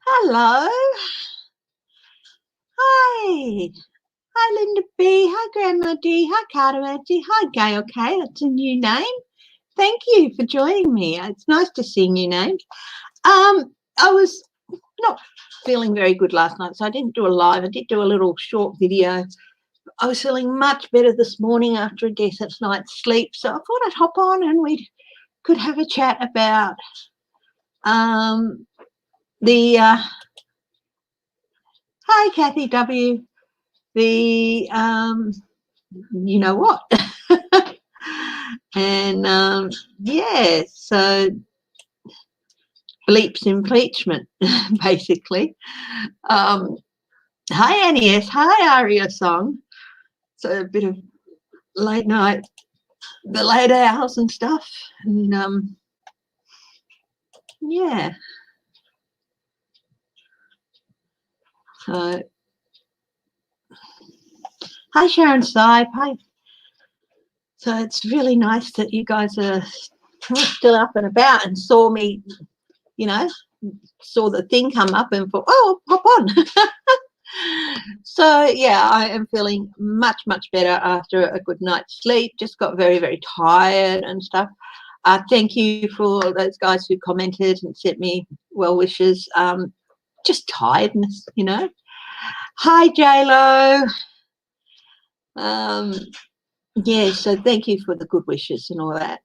Hello. Hi. Hi, Linda B. Hi, Grandma D. Hi, Carter Auntie. Hi, Gail K. That's a new name. Thank you for joining me. It's nice to see new names. I was not feeling very good last night, so I didn't do a live. I did do a little short video. I was feeling much better this morning after a decent night's sleep, so I thought I'd hop on and we could have a chat about hi, Kathy W. The you know what? And yeah, so bleeps impeachment, basically. Hi, Annie S. Hi, Aria Song. So a bit of late night, the late hours and stuff. And yeah. So hi, Sharon Sipe. Hi. So it's really nice that you guys are still up and about and saw me, you know, saw the thing come up and thought, oh, hop on. So yeah, I am feeling much better after a good night's sleep. Just got very tired and stuff. Thank you for those guys who commented and sent me well wishes. Just tiredness, you know. Hi, J-Lo. Yeah, so thank you for the good wishes and all that.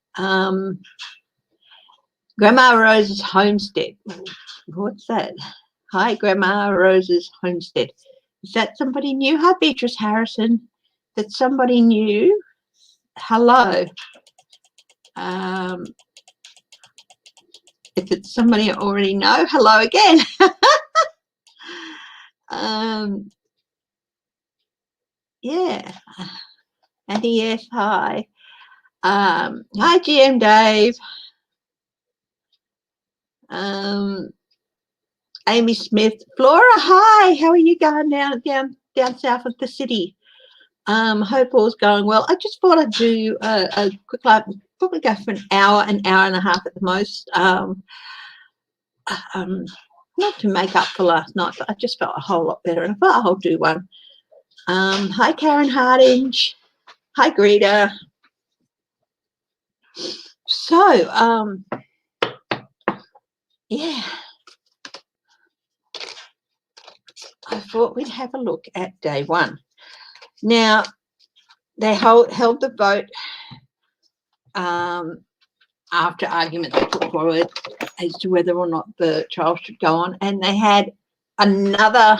Grandma Rose's homestead. What's that? Hi, Grandma Rose's homestead. Is that somebody new? Hi, Beatrice Harrison. That's somebody new. Hello. If it's somebody I already know, hello again. Yeah. Andy, yes, hi. Hi, GM Dave. Amy Smith. Flora, hi. How are you going down south of the city? Hope all's going well. I just thought I'd do a quick live, probably go for an hour and a half at the most. Not to make up for last night, but I just felt a whole lot better, and I thought I'll do one. Hi, Karen Hardinge. Hi, Greta. So, yeah, I thought we'd have a look at day one. Now, they held the vote after arguments were put forward as to whether or not the trial should go on, and they had another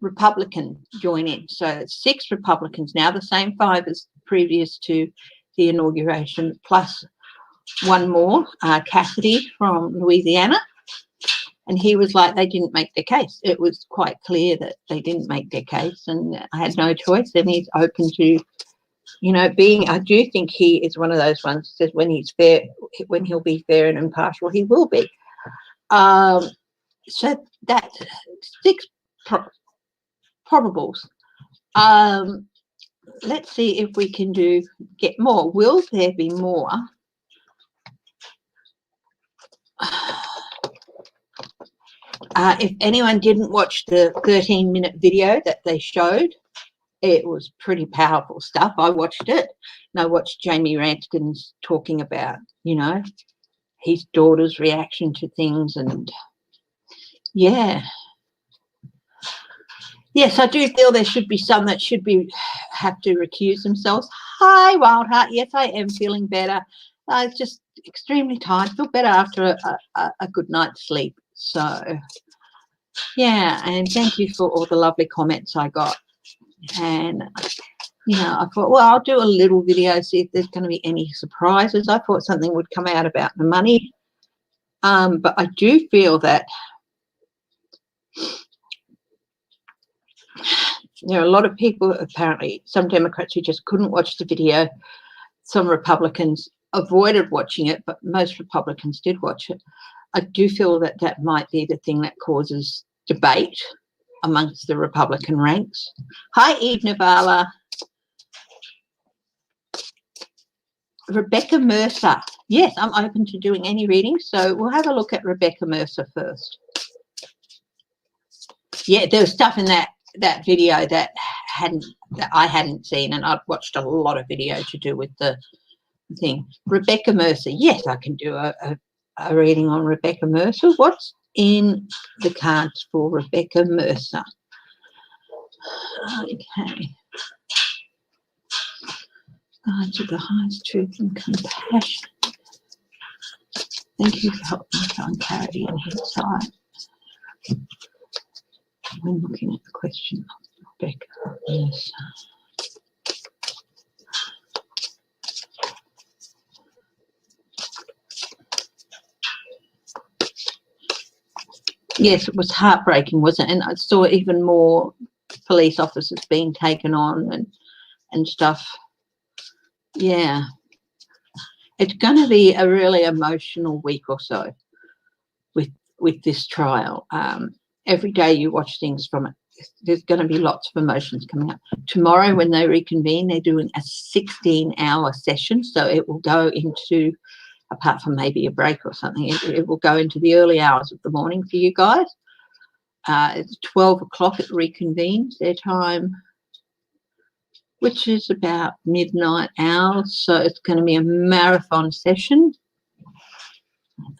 Republican join in. So it's 6 Republicans now, the same 5 as previous to the inauguration, plus one more, Cassidy from Louisiana. And he was like, they didn't make their case. It was quite clear that they didn't make their case, and I had no choice. And he's open to, you know, I do think he is one of those ones that says when he's fair, when he'll be fair and impartial, he will be. So that's 6 probables. Let's see if we can get more. Will there be more? If anyone didn't watch the 13-minute video that they showed, it was pretty powerful stuff. I watched it, and I watched Jamie Ranskins talking about, you know, his daughter's reaction to things, and yeah. Yes, I do feel there should be some that have to recuse themselves. Hi, Wildheart. Yes, I am feeling better. I was just extremely tired. I feel better after a good night's sleep. So, yeah, and thank you for all the lovely comments I got. And, you know, I thought, well, I'll do a little video, see if there's going to be any surprises. I thought something would come out about the money. But I do feel that there are a lot of people, apparently, some Democrats who just couldn't watch the video. Some Republicans avoided watching it, but most Republicans did watch it. I do feel that that might be the thing that causes debate amongst the Republican ranks. Hi, Eve Navala. Rebecca Mercer. Yes, I'm open to doing any reading. So we'll have a look at Rebecca Mercer first. Yeah, there was stuff in that video that I hadn't seen, and I've watched a lot of video to do with the thing. Rebecca Mercer. Yes, I can do a reading on Rebecca Mercer. What's in the cards for Rebecca Mercer? Okay. God, to the highest truth and compassion. Thank you for helping me find clarity and insight when looking at the question of Rebecca Mercer. Yes, it was heartbreaking, wasn't it? And I saw even more police officers being taken on and stuff. Yeah. It's going to be a really emotional week or so with this trial. Every day you watch things from it, there's going to be lots of emotions coming up. Tomorrow when they reconvene, they're doing a 16-hour session, so it will go into, apart from maybe a break or something, it will go into the early hours of the morning for you guys. It's 12 o'clock it reconvenes, their time, which is about midnight hours. So it's going to be a marathon session,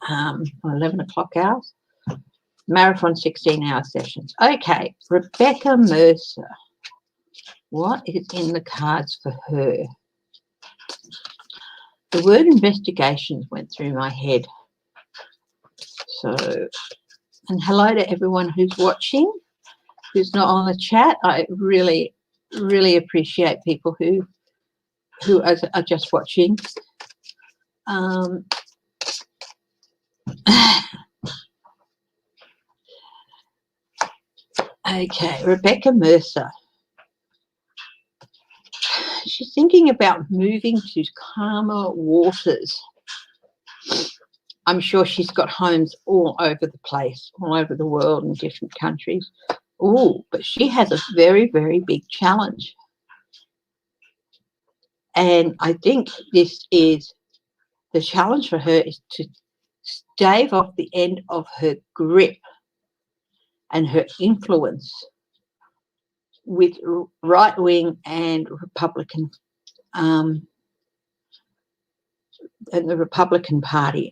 11 o'clock hours. Marathon 16-hour sessions. Okay, Rebecca Mercer. What is in the cards for her? The word investigations went through my head. So, and hello to everyone who's watching, who's not on the chat. I really, really appreciate people who are just watching. Okay, Rebecca Mercer. She's thinking about moving to calmer waters. I'm sure she's got homes all over the place, all over the world in different countries. Oh, but she has a very, very big challenge. And I think this is the challenge for her, is to stave off the end of her grip and her influence with right-wing and Republican, and the Republican Party.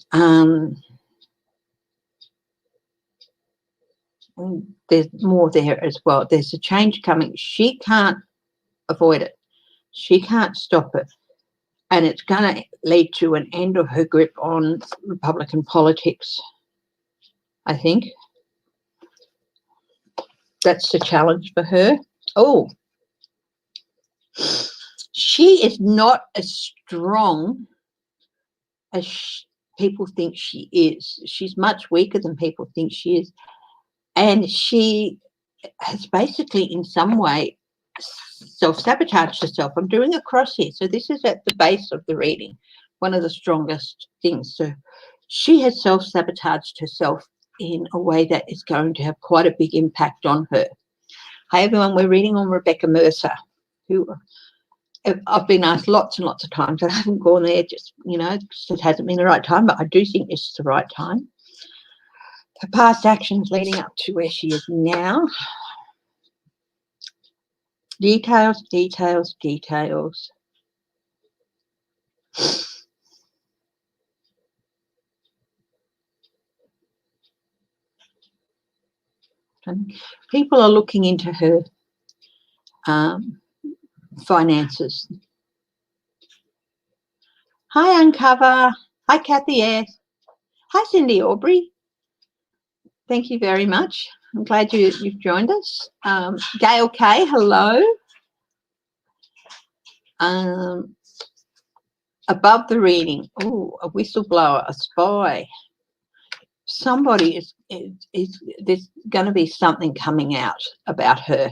There's more there as well. There's a change coming. She can't avoid it. She can't stop it. And it's going to lead to an end of her grip on Republican politics, I think. That's the challenge for her. Oh, she is not as strong as people think she is. She's much weaker than people think she is. And she has basically, in some way, self-sabotaged herself. I'm doing a cross here. So this is at the base of the reading, one of the strongest things. So she has self-sabotaged herself in a way that is going to have quite a big impact on her. Hi, everyone. We're reading on Rebecca Mercer, who I've been asked lots and lots of times, and I haven't gone there, just, it hasn't been the right time, but I do think this is the right time. Her past actions leading up to where she is now. Details, details, details. People are looking into her finances. Hi, Uncover. Hi, Kathy S. Hi, Cindy Aubrey. Thank you very much. I'm glad you've joined us. Gail K, hello. Above the reading, a whistleblower, a spy. Somebody is there's going to be something coming out about her.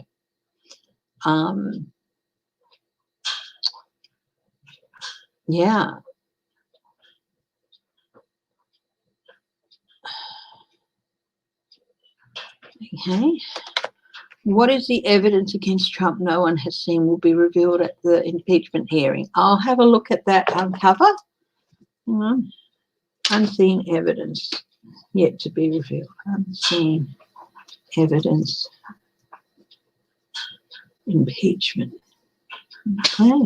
Yeah. Okay. What is the evidence against Trump no one has seen will be revealed at the impeachment hearing? I'll have a look at that, Uncover. Hang on. Unseen evidence yet to be revealed. Unseen evidence. Impeachment. Okay.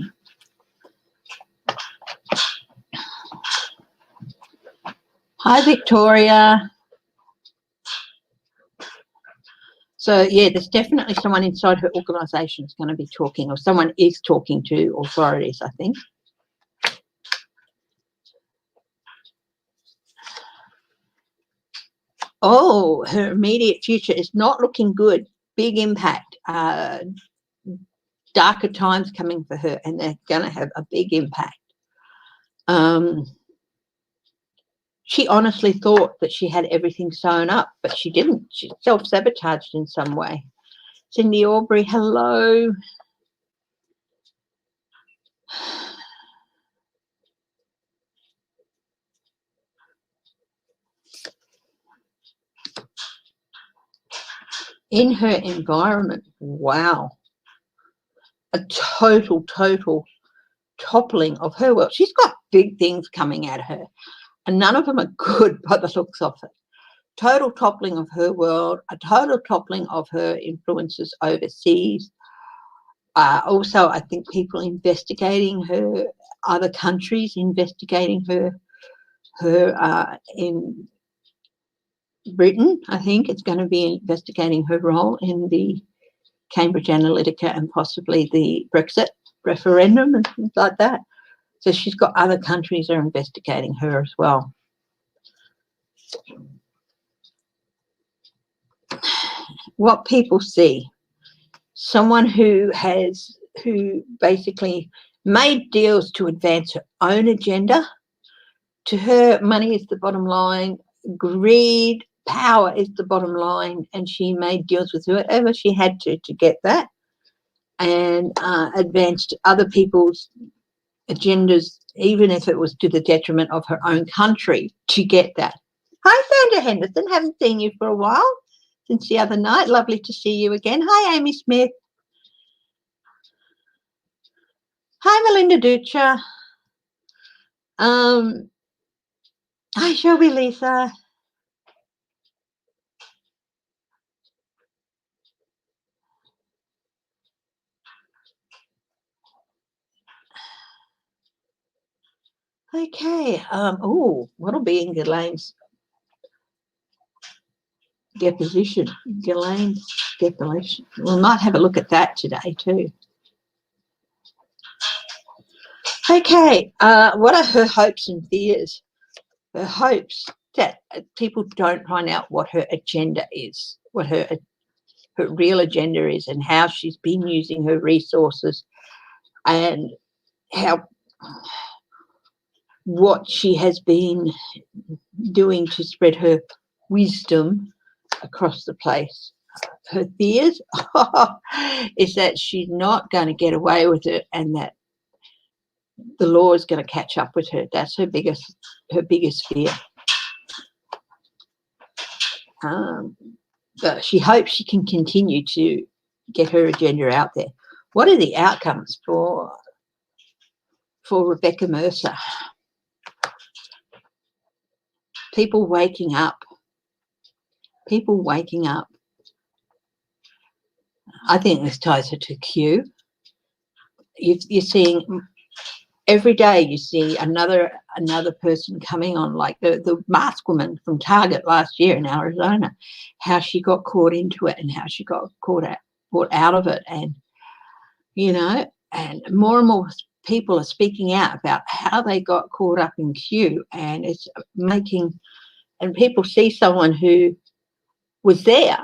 Hi, Victoria. So, yeah, there's definitely someone inside her organisation is going to be talking, or someone is talking to authorities, I think. Oh, her immediate future is not looking good. Big impact. Darker times coming for her, and they're going to have a big impact. She honestly thought that she had everything sewn up, but she didn't. She self-sabotaged in some way. Cindy Aubrey, hello. In her environment, wow. A total toppling of her world. She's got big things coming at her, and none of them are good by the looks of it. Total toppling of her world, a total toppling of her influences overseas. Also, I think people investigating her, other countries investigating her in Britain, I think it's going to be investigating her role in the Cambridge Analytica and possibly the Brexit referendum and things like that. So she's got other countries that are investigating her as well. What people see, someone who basically made deals to advance her own agenda. To her, money is the bottom line, greed, power is the bottom line, and she made deals with whoever she had to get that, and advanced other people's agendas, even if it was to the detriment of her own country, to get that. Hi, Sandra Henderson. Haven't seen you for a while, since the other night. Lovely to see you again. Hi, Amy Smith. Hi, Melinda Ducha. Hi, Shelby Lisa. Okay. Oh, what'll be in Ghislaine's deposition? Ghislaine's deposition. We might have a look at that today too. Okay. What are her hopes and fears? Her hopes that people don't find out what her agenda is, what her real agenda is, and how she's been using her resources, and what she has been doing to spread her wisdom across the place. Her fears is that she's not going to get away with it, and that the law is going to catch up with her. That's her biggest fear. But she hopes she can continue to get her agenda out there. What are the outcomes for Rebecca Mercer? People waking up. People waking up. I think this ties her to Q. You're seeing every day. You see another person coming on, like the masked woman from Target last year in Arizona. How she got caught into it, and how she got brought out of it, and and more people are speaking out about how they got caught up in Q, and it's making, and people see someone who was there,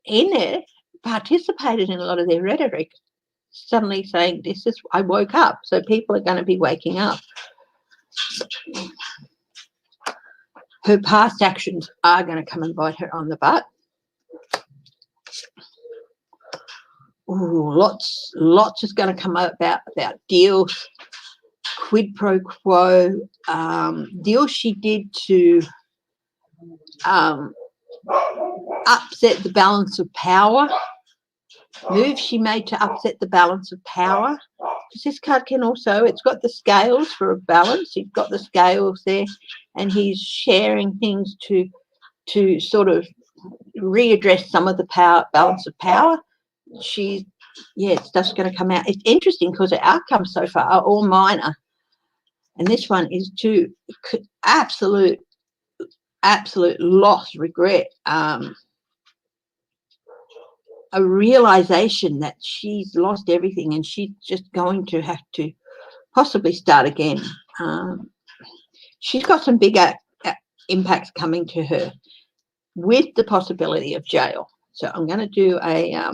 in there, participated in a lot of their rhetoric, suddenly saying, I woke up. So people are going to be waking up. Her past actions are going to come and bite her on the butt. Ooh, lots is going to come up about deals, quid pro quo, deals she did to upset the balance of power, moves she made to upset the balance of power, because this card can also, it's got the scales for a balance. You've got the scales there, and he's sharing things to sort of readdress some of the balance of power. Stuff's going to come out. It's interesting because the outcomes so far are all minor, and this one is to absolute loss, regret, a realization that she's lost everything and she's just going to have to possibly start again. She's got some bigger impacts coming to her with the possibility of jail. So I'm going to do a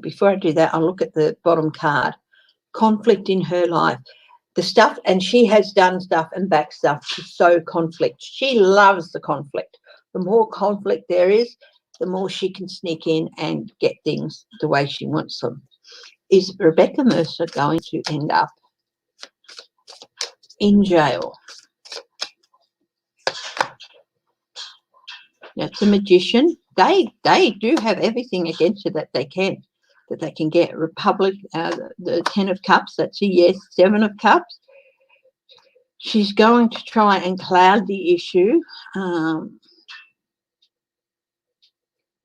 before I do that, I'll look at the bottom card. Conflict in her life. The stuff, and she has done stuff and back stuff to sow conflict. She loves the conflict. The more conflict there is, the more she can sneak in and get things the way she wants them. Is Rebecca Mercer going to end up in jail? That's a magician. They do have everything against her that they can get. Republic, the 10 of Cups, that's a yes. 7 of Cups. She's going to try and cloud the issue,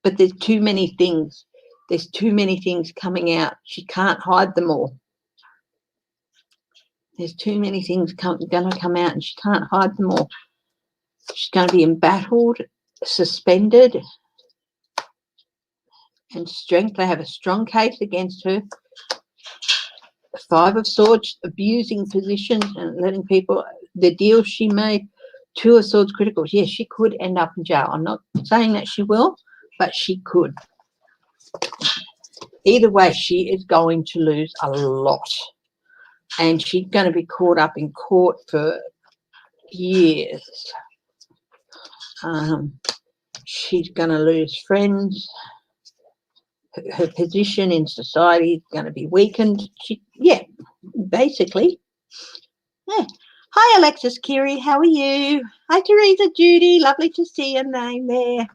but there's too many things. There's too many things coming out. She can't hide them all. There's too many things going to come out, and she can't hide them all. She's going to be embattled, suspended, and strength. They have a strong case against her. 5 of Swords, abusing positions and letting people, the deals she made. 2 of Swords, critical. Yes, she could end up in jail. I'm not saying that she will, but she could. Either way, she is going to lose a lot. And she's going to be caught up in court for years. She's going to lose friends. Her position in society is going to be weakened. Basically. Yeah. Hi, Alexis Kiri. How are you? Hi, Teresa Judy. Lovely to see your name there.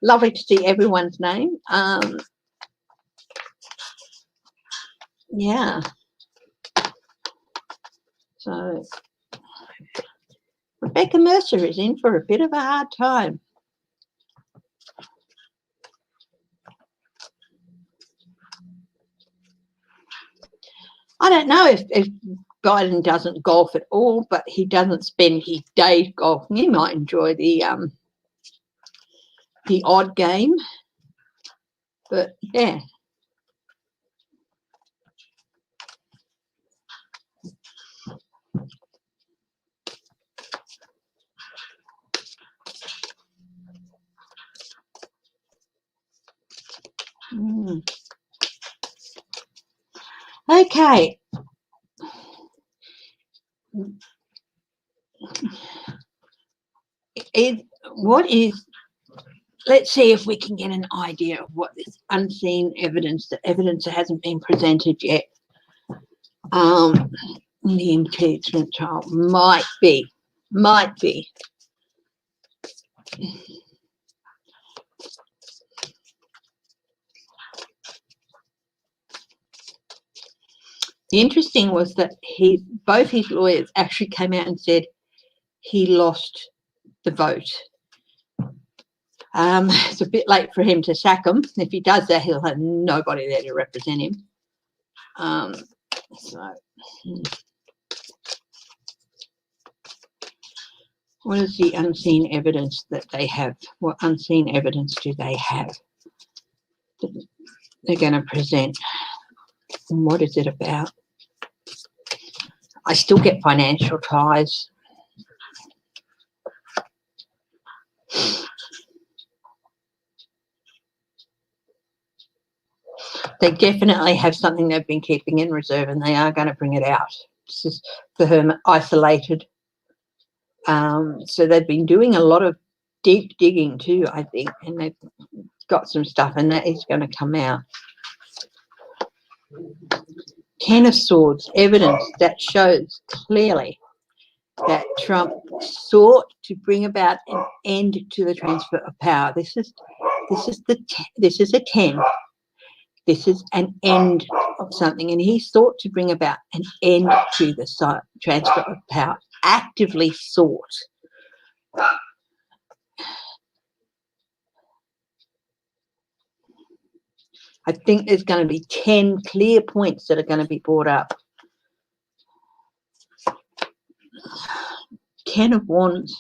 Lovely to see everyone's name. Yeah. So, Rebecca Mercer is in for a bit of a hard time. I don't know if Biden doesn't golf at all, but he doesn't spend his days golfing. He might enjoy the odd game, but yeah. Okay. Let's see if we can get an idea of what this unseen evidence, the evidence that hasn't been presented yet, the impeachment trial might be. The interesting was that both his lawyers actually came out and said he lost the vote. It's a bit late for him to sack him. If he does that, he'll have nobody there to represent him. What is the unseen evidence that they have? What unseen evidence do they have that they're going to present? And what is it about? I still get financial ties. They definitely have something they've been keeping in reserve, and they are going to bring it out. This is for her isolated. So they've been doing a lot of deep digging too, I think, and they've got some stuff, and that is going to come out. 10 of Swords, evidence that shows clearly that Trump sought to bring about an end to the transfer of power. This is this is a 10. This is an end of something, and he's sought to bring about an end to the transfer of power. Actively sought. I think there's going to be 10 clear points that are going to be brought up. 10 of Wands.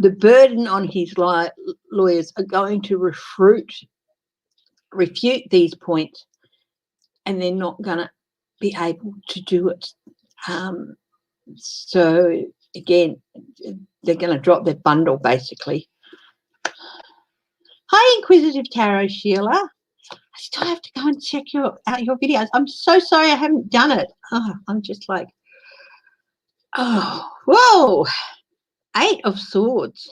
The burden on his lawyers are going to refute these points, and they're not going to be able to do it. So again, they're going to drop their bundle, basically. Hi, Inquisitive Tarot Sheila. I still have to go and check out your videos. I'm so sorry I haven't done it. Oh, I'm just like, oh, whoa. 8 of Swords.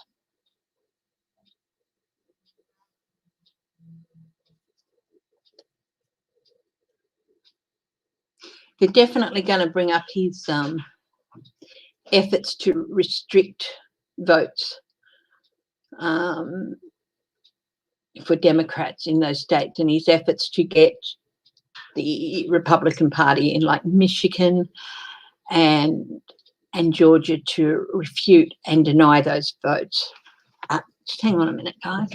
They're definitely going to bring up his efforts to restrict votes for Democrats in those states, and his efforts to get the Republican Party in like Michigan and Georgia to refute and deny those votes. Just hang on a minute, guys.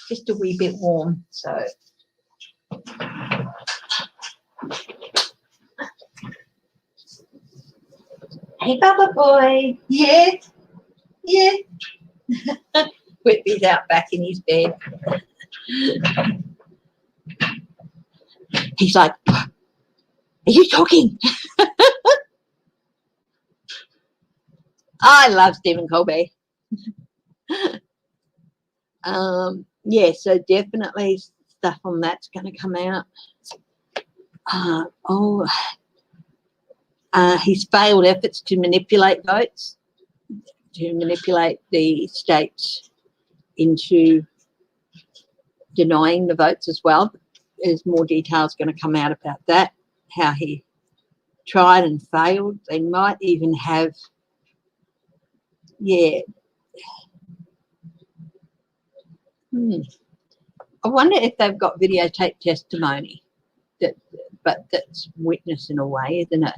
Just a wee bit warm, so. Hey, Bubba boy. Yes. Yes. Whitby's out back in his bed. He's like, are you talking? I love Stephen Colbert. Yeah, so definitely stuff on that's going to come out. His failed efforts to manipulate votes, to manipulate the states into denying the votes as well. There's more details going to come out about that, how he tried and failed. They might even have, yeah. I wonder if they've got videotape testimony, but that's witness in a way, isn't it?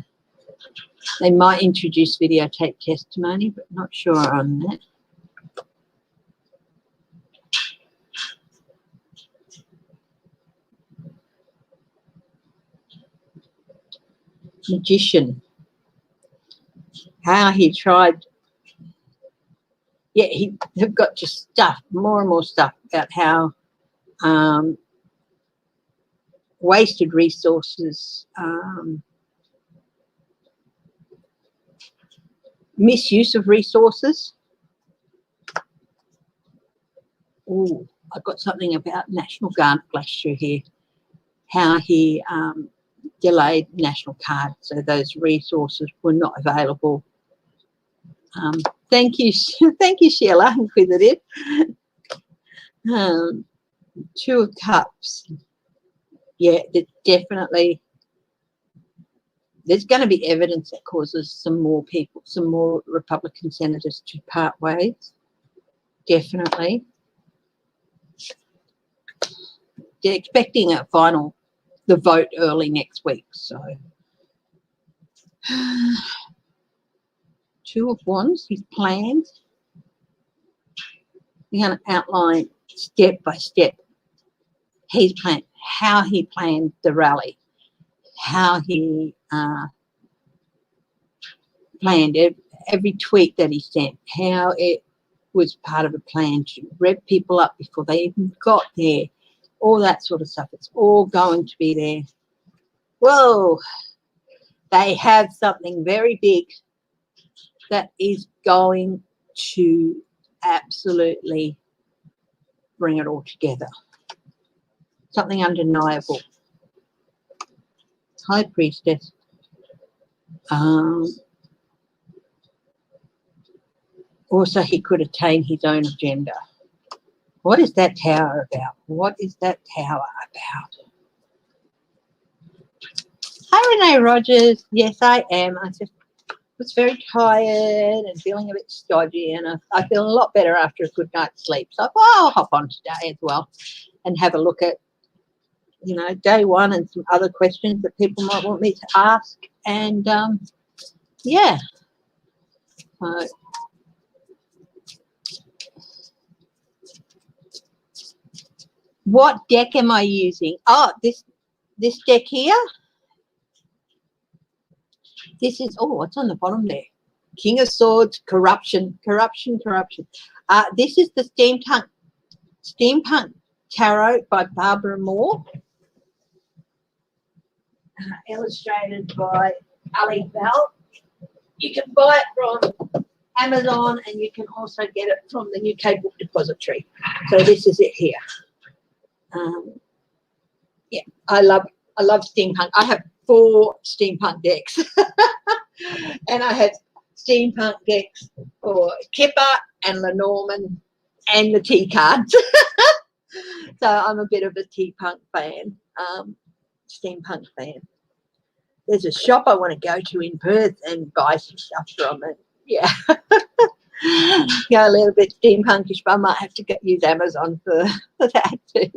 They might introduce videotape testimony, but not sure on that. Magician. How he tried. Yeah, they've got just stuff, more and more stuff about how wasted resources, misuse of resources. Oh, I've got something about National Guard flash through here. How he delayed National Guard, so those resources were not available. Thank you, Sheila, Inquisitive. 2 of Cups. Yeah, definitely. There's going to be evidence that causes some more Republican senators to part ways. Definitely. They're expecting the vote early next week. So, 2 of Wands, his plans. We're going to outline step by step his plan, how he planned the rally, how he planned every tweet that he sent, how it was part of a plan to rev people up before they even got there, all that sort of stuff. It's all going to be there. Whoa, they have something very big that is going to absolutely bring it all together. Something undeniable. High Priestess. Also, he could attain his own agenda. What is that tower about? What is that tower about? Hi, Renee Rogers. Yes, I am. I just was very tired and feeling a bit stodgy, and I feel a lot better after a good night's sleep. So I thought, I'll hop on today as well and have a look at, you know, day one and some other questions that people might want me to ask. And, yeah. What deck am I using? Oh, this deck here. This is, oh, what's on the bottom there? King of Swords, corruption. This is the Steampunk Tarot by Barbara Moore. Illustrated by Ali Bell. You can buy it from Amazon, and you can also get it from the UK Book Depository. So this is it here. Yeah, I love steampunk. I have 4 steampunk decks, and I have steampunk decks for Kipper and Lenormand and the tea cards. So I'm a bit of a tea-punk fan, steampunk fan. There's a shop I want to go to in Perth and buy some stuff from it. Yeah. Go a little bit steampunkish, but I might have to use Amazon for that too.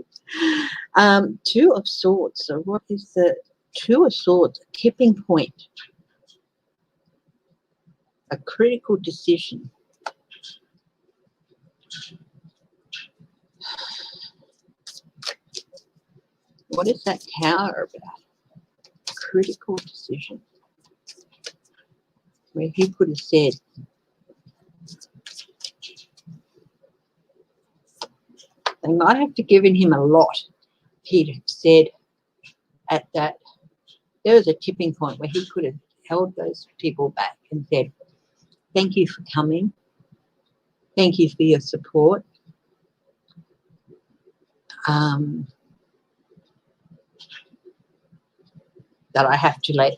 2 of Swords. So what is the 2 of Swords? A tipping point. A critical decision. What is that tower about? Critical decision. Where he could have said, they might have to given him a lot. He'd have said at that, there was a tipping point where he could have held those people back and said, thank you for coming. Thank you for your support. That I have to let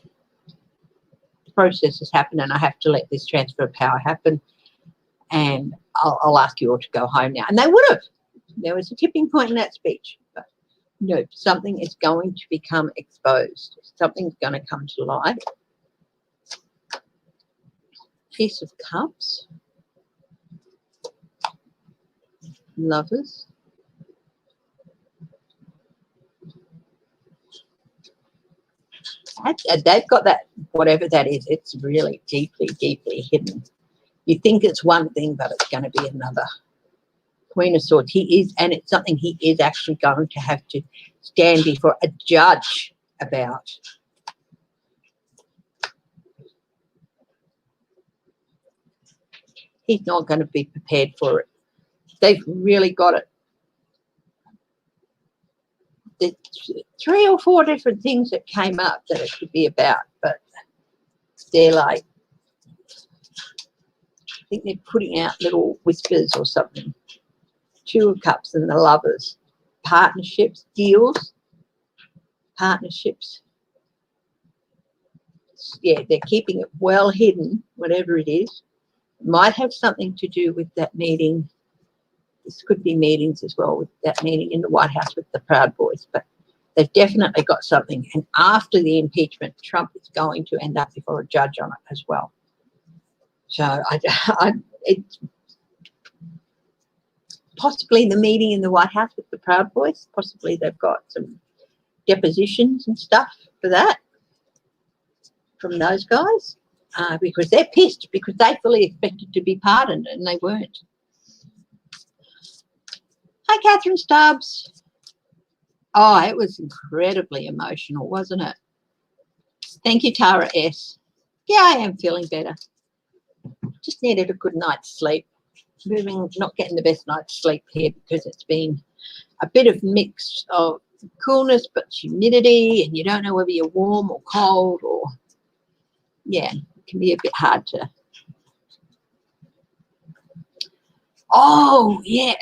the processes happen, and I have to let this transfer of power happen, and I'll ask you all to go home now. And they would have. There was a tipping point in that speech. But no, something is going to become exposed. Something's going to come to light. Piece of Cups. Lovers. They've got that, whatever that is, it's really deeply, deeply hidden. You think it's one thing, but it's going to be another. Queen of Swords, he is, and it's something he is actually going to have to stand before a judge about. He's not going to be prepared for it. They've really got it. There's 3 or 4 different things that came up that it could be about, but they're like, I think they're putting out little whispers or something. 2 of Cups and the Lovers. Partnerships, deals, partnerships. Yeah, they're keeping it well hidden, whatever it is. Might have something to do with that meeting. This could be meetings as well, with that meeting in the White House with the Proud Boys, but they've definitely got something. And after the impeachment, Trump is going to end up before a judge on it as well. So it's possibly the meeting in the White House with the Proud Boys. Possibly they've got some depositions and stuff for that from those guys, because they're pissed because they fully expected to be pardoned and they weren't. Hi, Catherine Stubbs. Oh, it was incredibly emotional, wasn't it? Thank you, Tara S. Yeah, I am feeling better. Just needed a good night's sleep. Not getting the best night's sleep here because it's been a bit of mix of coolness but humidity, and you don't know whether you're warm or cold, or yeah, it can be a bit hard to. Oh yeah,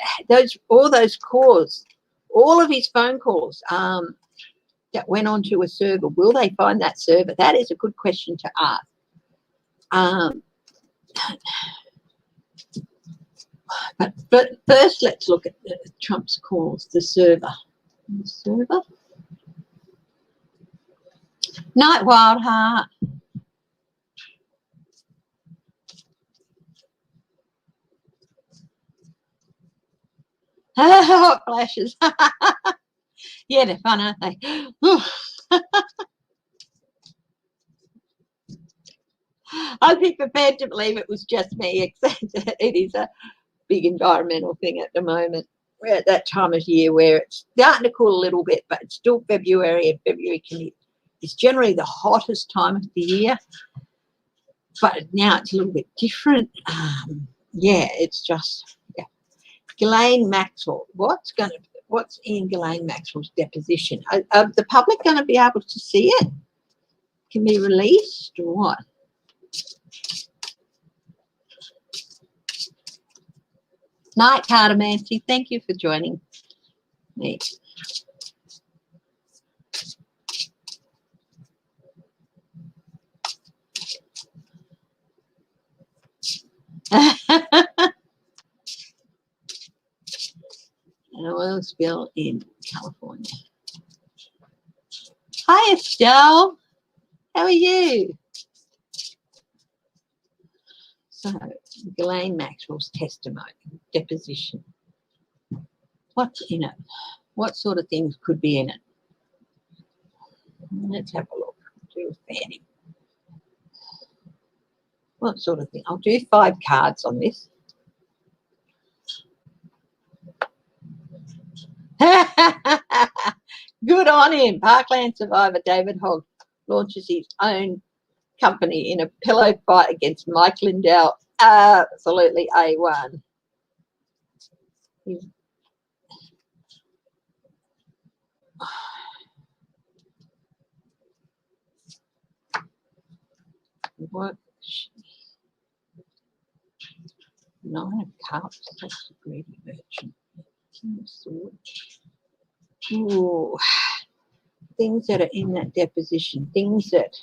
all those calls, all of his phone calls that went onto a server. Will they find that server? That is a good question to ask. But first, let's look at Trump's calls, the server. The server. Night Wild Heart. Hot flashes. Yeah, they're fun, aren't they? I'd be prepared to believe it was just me, except it is a big environmental thing at the moment. We're at that time of year where it's starting to cool a little bit, but it's still February, and February is generally the hottest time of the year. But now it's a little bit different. Yeah, it's just, yeah. Ghislaine Maxwell. What's in Ghislaine Maxwell's deposition? Are the public going to be able to see it? Can be released or what? Night, Cardamancy. Thank you for joining me. An oil spill in California. Hi, Estelle. How are you? So, Ghislaine Maxwell's testimony, deposition. What's in it? What sort of things could be in it? Let's have a look. Do a Fanny. What sort of thing? I'll do 5 cards on this. Good on him. Parkland survivor David Hogg launches his own company in a pillow fight against Mike Lindell. Absolutely A1. What? 9 of Cups. That's a greedy merchant. King of Swords. Ooh. Things that are in that deposition, things that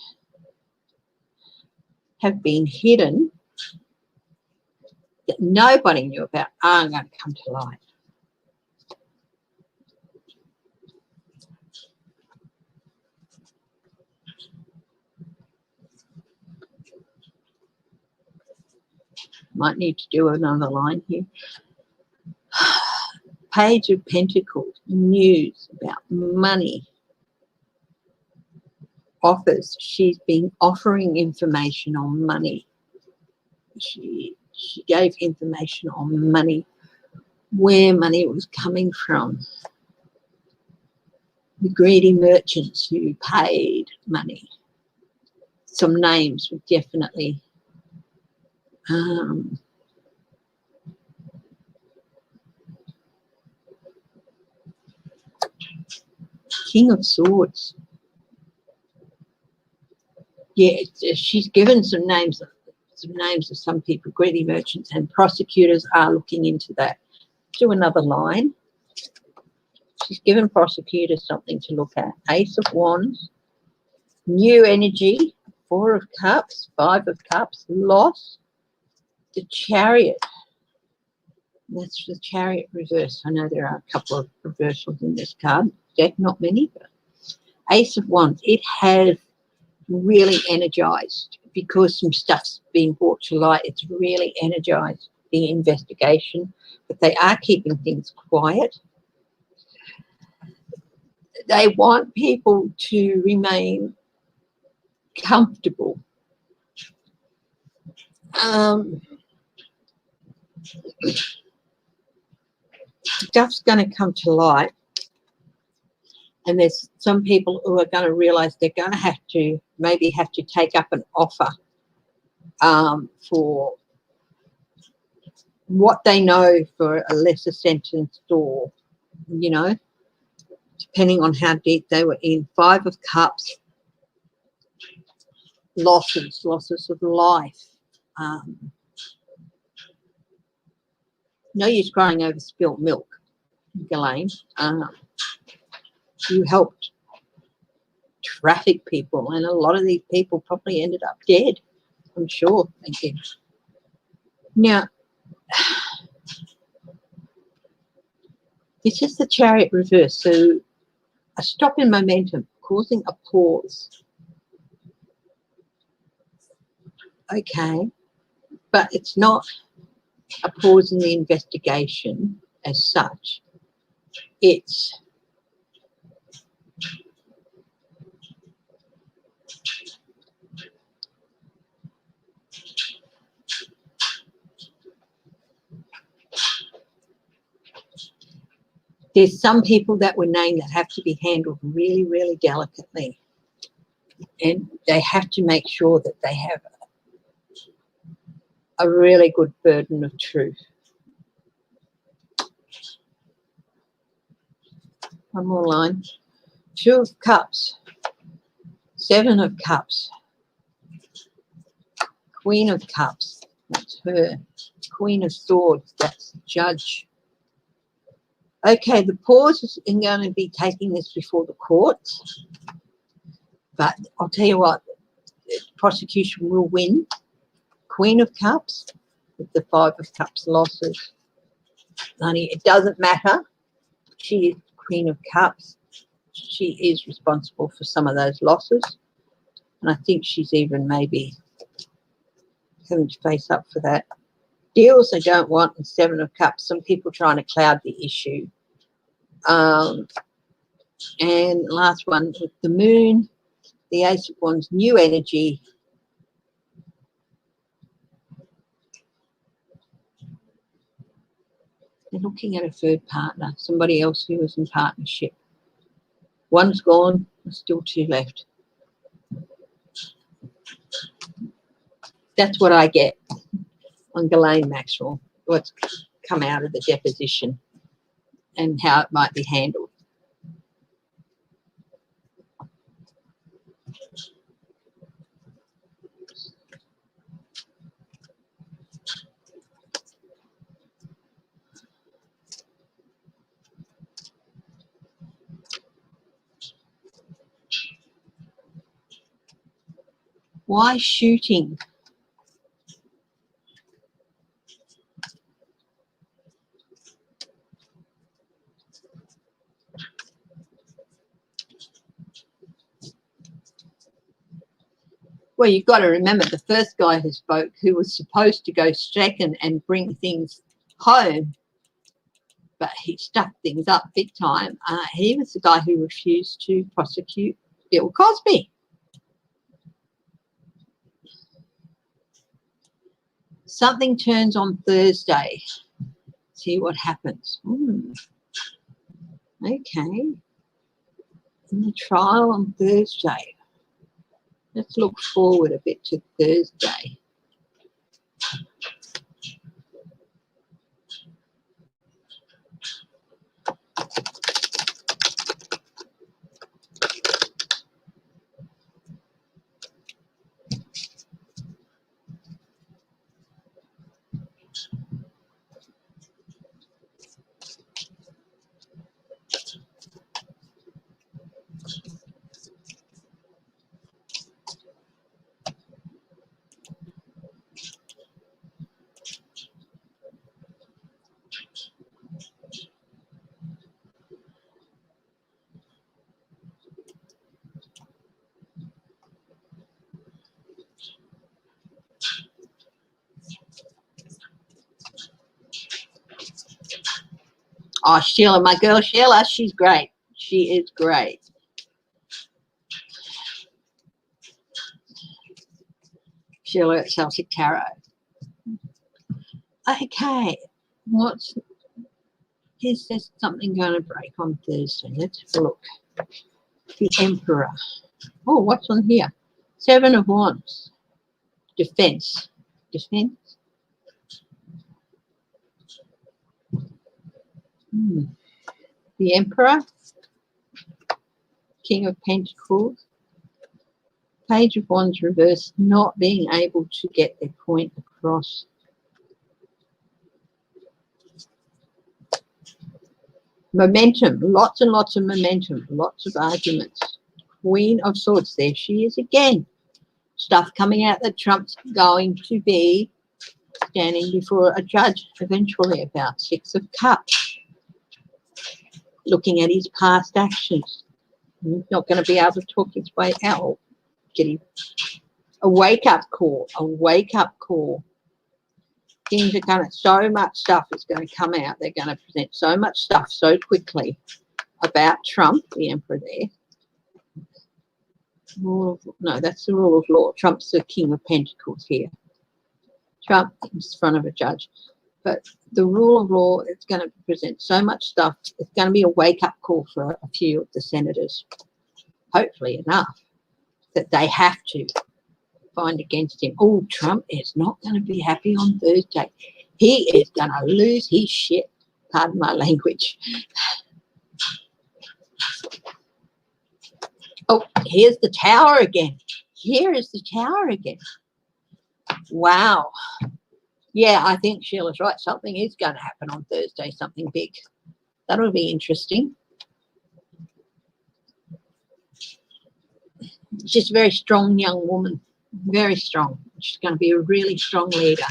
have been hidden that nobody knew about are going to come to light. Might need to do another line here. Page of Pentacles, news about money. Offers. She's been offering information on money. She gave information on money, where money was coming from. The greedy merchants who paid money. Some names were definitely King of Swords. Yeah, she's given some names of some people, greedy merchants, and prosecutors are looking into that. Do another line. She's given prosecutors something to look at. Ace of Wands, new energy, 4 of Cups, 5 of Cups, loss, the Chariot. That's the Chariot reverse. I know there are a couple of reversals in this card deck, not many, but Ace of Wands. It has really energized because some stuff's been brought to light. It's really energized the investigation, but they are keeping things quiet. They want people to remain comfortable. Stuff's going to come to light, and there's some people who are going to realize they're going to have to take up an offer for what they know for a lesser sentence, or, you know, depending on how deep they were in. 5 of Cups, losses of life. No use crying over spilt milk, Ghislaine. You helped traffic people, and a lot of these people probably ended up dead, I'm sure. Thank you. Now, This is the Chariot reverse. So a stop in momentum, causing a pause. Okay, but it's not a pause in the investigation as such. It's there's some people that were named that have to be handled really, really delicately. And they have to make sure that they have a really good burden of truth. One more line. 2 of Cups, 7 of Cups, Queen of Cups, that's her. Queen of Swords, that's the Judge. Okay, the pause is going to be taking this before the courts, but I'll tell you what, the prosecution will win. Queen of Cups with the 5 of Cups losses. Honey, it doesn't matter. She is Queen of Cups. She is responsible for some of those losses. And I think she's even maybe having to face up for that. Deals they don't want in 7 of Cups. Some people trying to cloud the issue. And last one with the Moon, the Ace of Wands, new energy. They're looking at a third partner, somebody else who is in partnership. One's gone, there's still 2 left. That's what I get on Ghislaine Maxwell, what's come out of the deposition and how it might be handled. Why shooting? Well, you've got to remember the first guy who spoke, who was supposed to go second and bring things home, but he stuffed things up big time. He was the guy who refused to prosecute Bill Cosby. Something turns on Thursday. See what happens. Okay. In the trial on Thursday. Let's look forward a bit to Thursday. Oh, Sheila, my girl Sheila, she's great. She is great. Sheila at Celtic Tarot. Okay, is there something going to break on Thursday? Let's have a look. The Emperor. Oh, what's on here? 7 of Wands. Defense. Defense. The Emperor. King of Pentacles. Page of Wands reversed, not being able to get their point across. Momentum, lots and lots of momentum, lots of arguments. Queen of Swords, there she is again. Stuff coming out that Trump's going to be standing before a judge eventually about. 6 of Cups. looking at his past actions. He's not going to be able to talk his way out. Get him a wake-up call, a wake-up call. Things are going to, so much stuff is going to come out. They're going to present so much stuff so quickly about Trump, the emperor there. No, that's the rule of law. Trump's the king of pentacles here. Trump is in front of a judge. But the rule of law is going to present so much stuff. It's going to be a wake-up call for a few of the senators, hopefully enough, that they have to find against him. Oh, Trump is not going to be happy on Thursday. He is going to lose his shit. Pardon my language. Oh, here's the tower again. Here is the tower again. Wow. Yeah, I think Sheila's right. Something is going to happen on Thursday, something big. That'll be interesting. She's a very strong young woman. Very strong. She's going to be a really strong leader.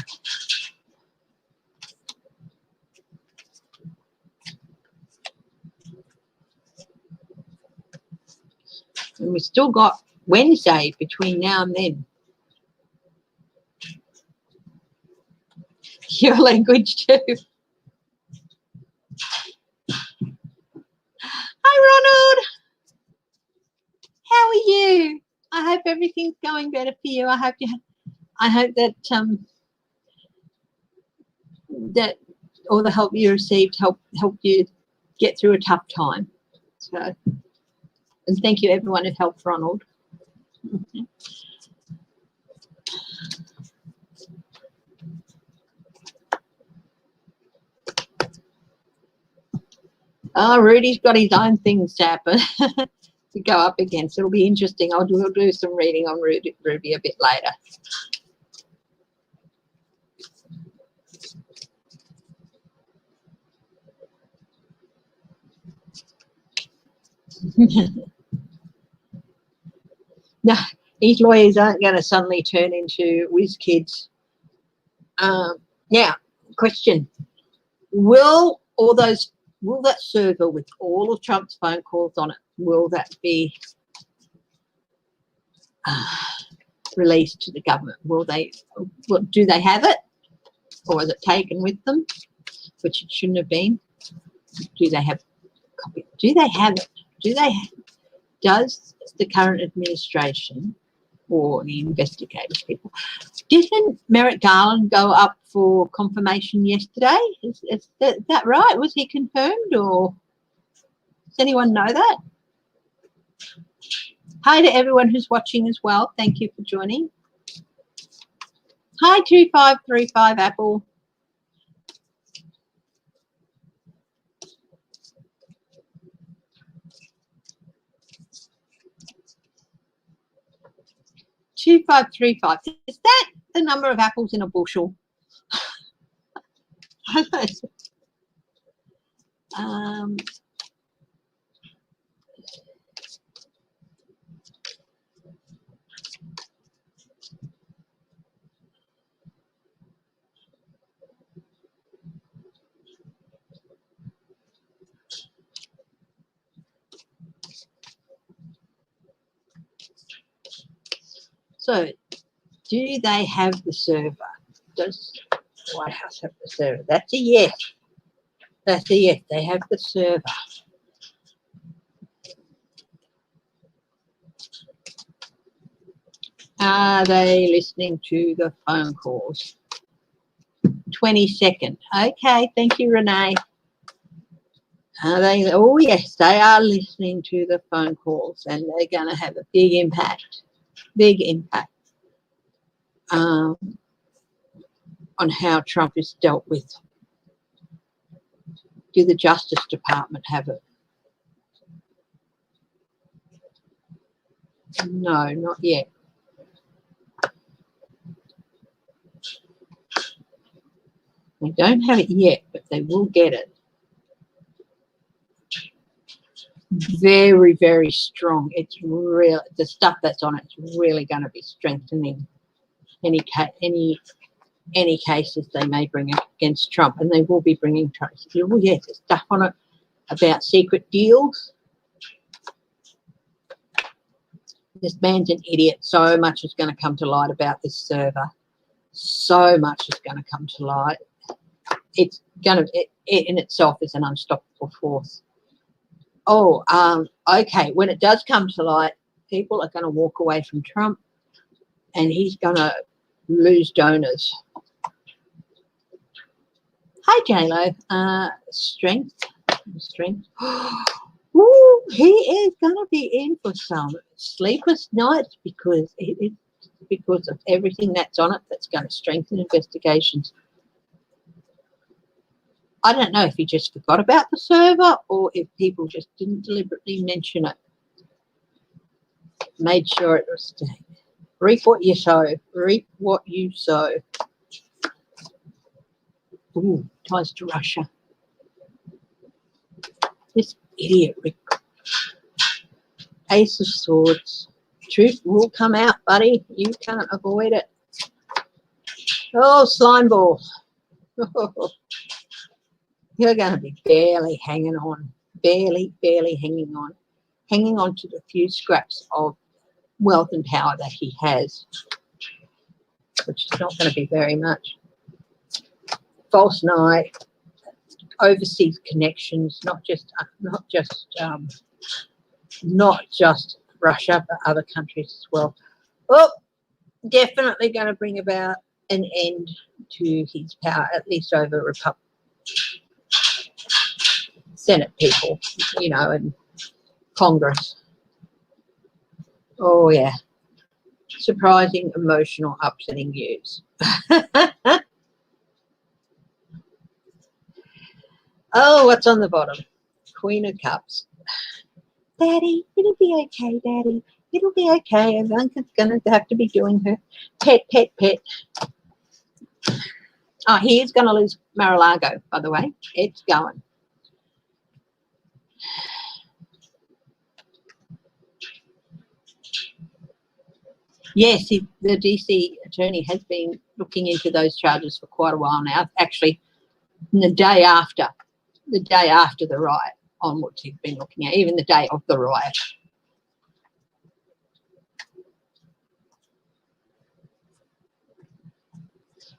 And we've still got Wednesday between now and then. Your language too. Hi, Ronald. How are you? I hope everything's going better for you. I hope that that all the help you received helped you get through a tough time. So, and thank you everyone who helped Ronald. Oh, Rudy's got his own things to happen to go up against. It'll be interesting. We'll do some reading on Ruby a bit later. No, these lawyers aren't going to suddenly turn into whiz kids. Now, question: Will that server with all of Trump's phone calls on it, will that be released to the government? Do they have it, or is it taken with them, which it shouldn't have been? Do they have a copy? Do they have it? Does the current administration or the investigators people, didn't Merrick Garland go up for confirmation yesterday? Is that right? Was he confirmed, or does anyone know that? Hi to everyone who's watching as well. Thank you for joining. Hi 2535 Apple. $2535. Is that the number of apples in a bushel? So, do they have the server? Does the White House have the server? That's a yes. That's a yes. They have the server. Are they listening to the phone calls? 22nd. Okay, thank you, Renee. Are they? Oh, yes, they are listening to the phone calls, and they're going to have a big impact. Big impact on how Trump is dealt with. Do the Justice Department have it? No, not yet. They don't have it yet, but they will get it. Very, very strong. It's real. The stuff that's on it's really going to be strengthening any cases they may bring against Trump, and they will be bringing Trump. Oh, yes, there's stuff on it. about secret deals. This man's an idiot. So much is going to come to light about this server. So much is going to come to light. It's going to, it in itself is an unstoppable force. Oh, okay. When it does come to light, people are going to walk away from Trump, and he's going to lose donors. Hi, J-Lo. Strength. Ooh, he is going to be in for some sleepless nights because because of everything that's on it that's going to strengthen investigations. I don't know if he just forgot about the server or if people just didn't deliberately mention it. Made sure it was staying. Reap what you sow. Reap what you sow. Ooh, ties to Russia. This idiot Rick. Ace of Swords. Truth will come out, buddy. You can't avoid it. Oh, slime ball. You're going to be barely hanging on. Barely hanging on. Hanging on to the few scraps of wealth and power that he has, which is not going to be very much. False knight, overseas connections, not just Russia, but other countries as well. Oh, definitely going to bring about an end to his power, at least over Senate people, you know, and Congress. Oh, yeah. Surprising, emotional, upsetting news. Oh, what's on the bottom? Queen of Cups. Daddy, it'll be okay, Daddy. It'll be okay. Ivanka's going to have to be doing her pet. Oh, he is going to lose Mar-a-Lago, by the way. It's going. Yes, the DC attorney has been looking into those charges for quite a while now. Actually, the day after the riot onwards, he's been looking at, even the day of the riot.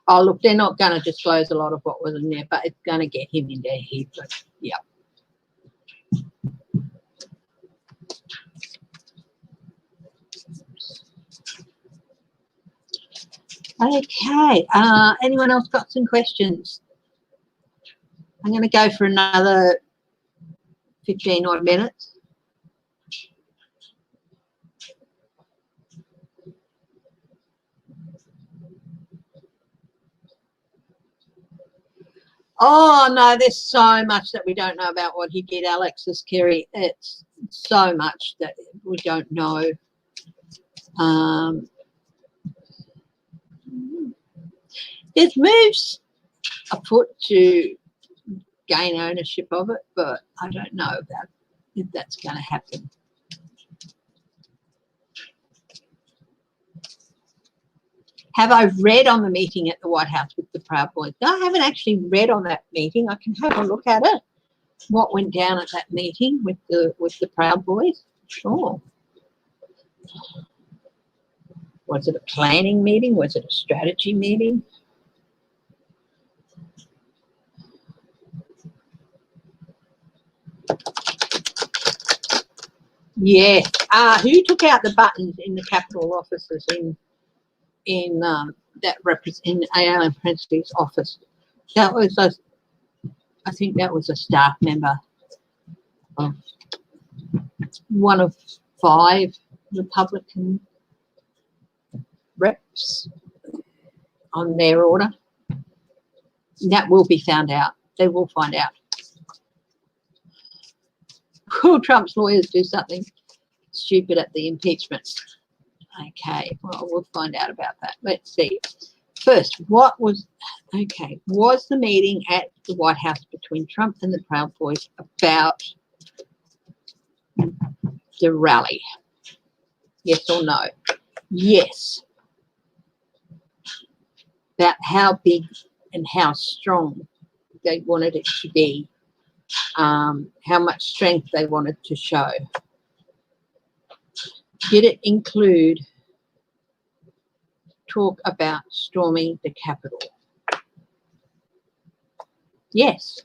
Oh, look, they're not going to disclose a lot of what was in there, but it's going to get him in there. Yeah. Okay. Anyone else got some questions? I'm going to go for another 15 odd minutes. Oh, no, there's so much that we don't know about what he did, Alexis Kerry. It's so much that we don't know. There's moves afoot to gain ownership of it, but I don't know about if that's going to happen. Have I read on the meeting at the White House with the Proud Boys? No, I haven't actually read on that meeting. I can have a look at it. What went down at that meeting with the Proud Boys? Sure. Was it a planning meeting? Was it a strategy meeting? Yes. Who took out the buttons in the Capitol offices in A.L. Princely's office? That was I think that was a staff member of one of 5 Republican reps on their order. That will be found out. They will find out. Will Trump's lawyers do something stupid at the impeachment? Okay, well, we'll find out about that. Let's see. First, was the meeting at the White House between Trump and the Proud Boys about the rally? Yes or no? Yes. About how big and how strong they wanted it to be. how much strength they wanted to show. Did it include talk about storming the Capitol? Yes.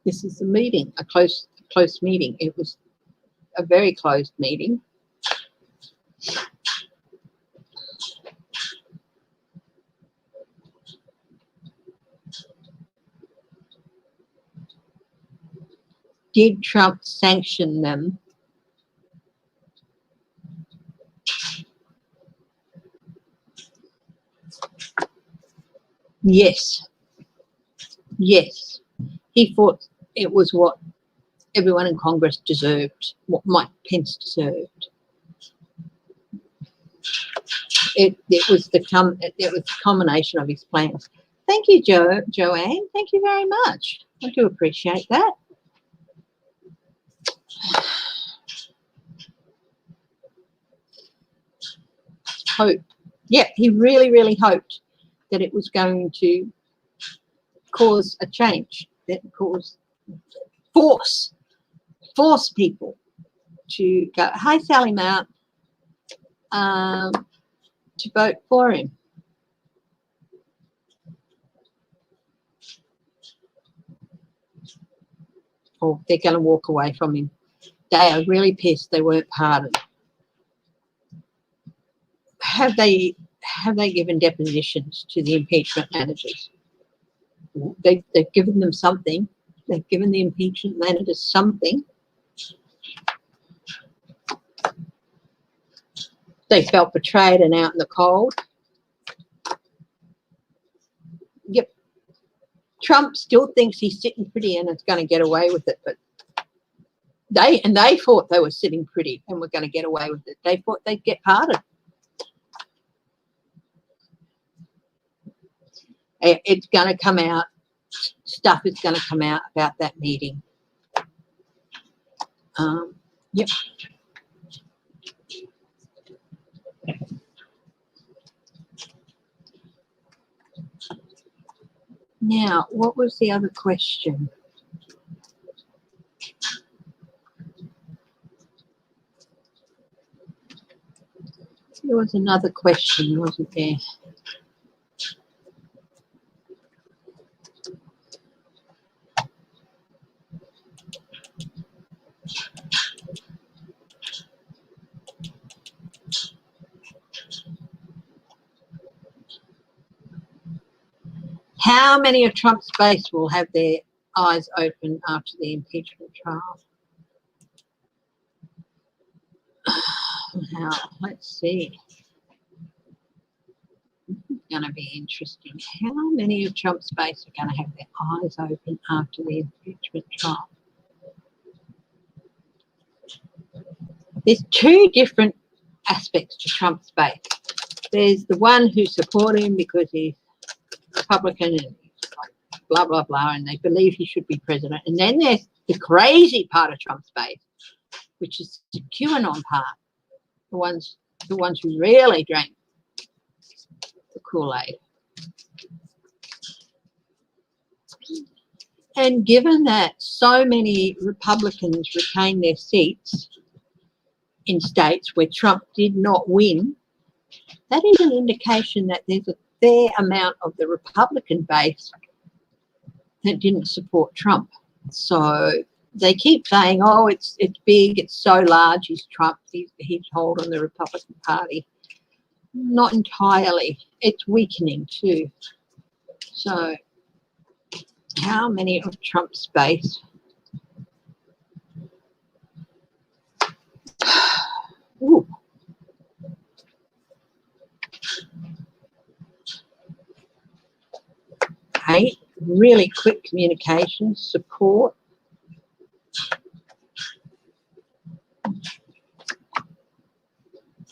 This is a meeting, a close meeting. It was a very closed meeting. Did Trump sanction them? Yes. Yes. He thought it was what everyone in Congress deserved, what Mike Pence deserved. It was the culmination of his plans. Thank you, Joanne. Thank you very much. I do appreciate that. Hope. Yeah, he really, really hoped that it was going to cause a change, that force people to go, hi, Sally Mount, to vote for him. Or they're going to walk away from him. They are really pissed they weren't pardoned. Have they given depositions to the impeachment managers? They've given them something. They've given the impeachment managers something. They felt betrayed and out in the cold. Yep. Trump still thinks he's sitting pretty and it's going to get away with it, but they thought they were sitting pretty and were going to get away with it. They thought they'd get pardoned. It's going to come out. Stuff is going to come out about that meeting. Yep. Now, what was the other question? There was another question, wasn't there? How many of Trump's base will have their eyes open after the impeachment trial? Now, let's see. This is going to be interesting. How many of Trump's base are going to have their eyes open after the impeachment trial? There's two different aspects to Trump's base. There's the one who support him because he's Republican and blah, blah, blah, and they believe he should be president. And then there's the crazy part of Trump's base, which is the QAnon part, the ones who really drank the Kool-Aid. And given that so many Republicans retained their seats in states where Trump did not win, that is an indication that there's a fair amount of the Republican base that didn't support Trump. So they keep saying, oh, it's big, it's so large, he's Trump, he's hold on the Republican Party. Not entirely. It's weakening too. So how many of Trump's base? Ooh. Okay, really quick communication support.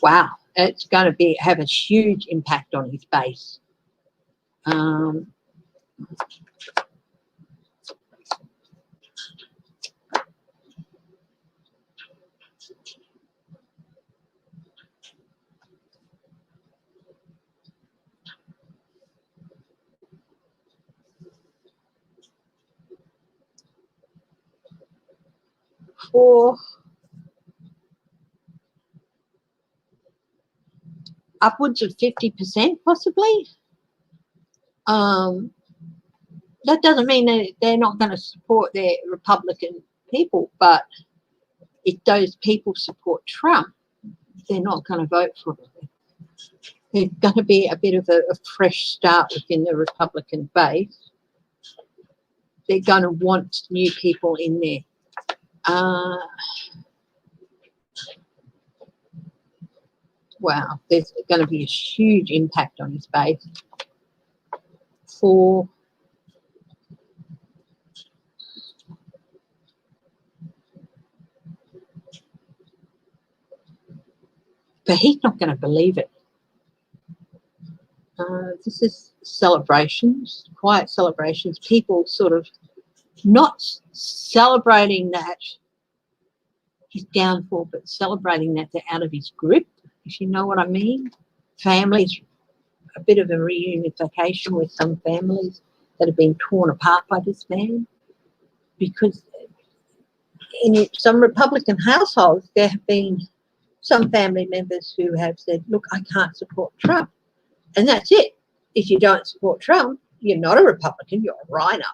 Wow, it's going to have a huge impact on his base. for upwards of 50% possibly. That doesn't mean that they're not going to support their Republican people, but if those people support Trump, they're not going to vote for him. There's going to be a bit of a fresh start within the Republican base. They're going to want new people in there. Wow, there's going to be a huge impact on his base for but he's not going to believe it. This is celebrations, quiet celebrations, people sort of not celebrating that his downfall, but celebrating that they're out of his grip, if you know what I mean. Families, a bit of a reunification with some families that have been torn apart by this man, because in some Republican households there have been some family members who have said, look, I can't support Trump. And that's it. If you don't support Trump, you're not a Republican, you're a rhino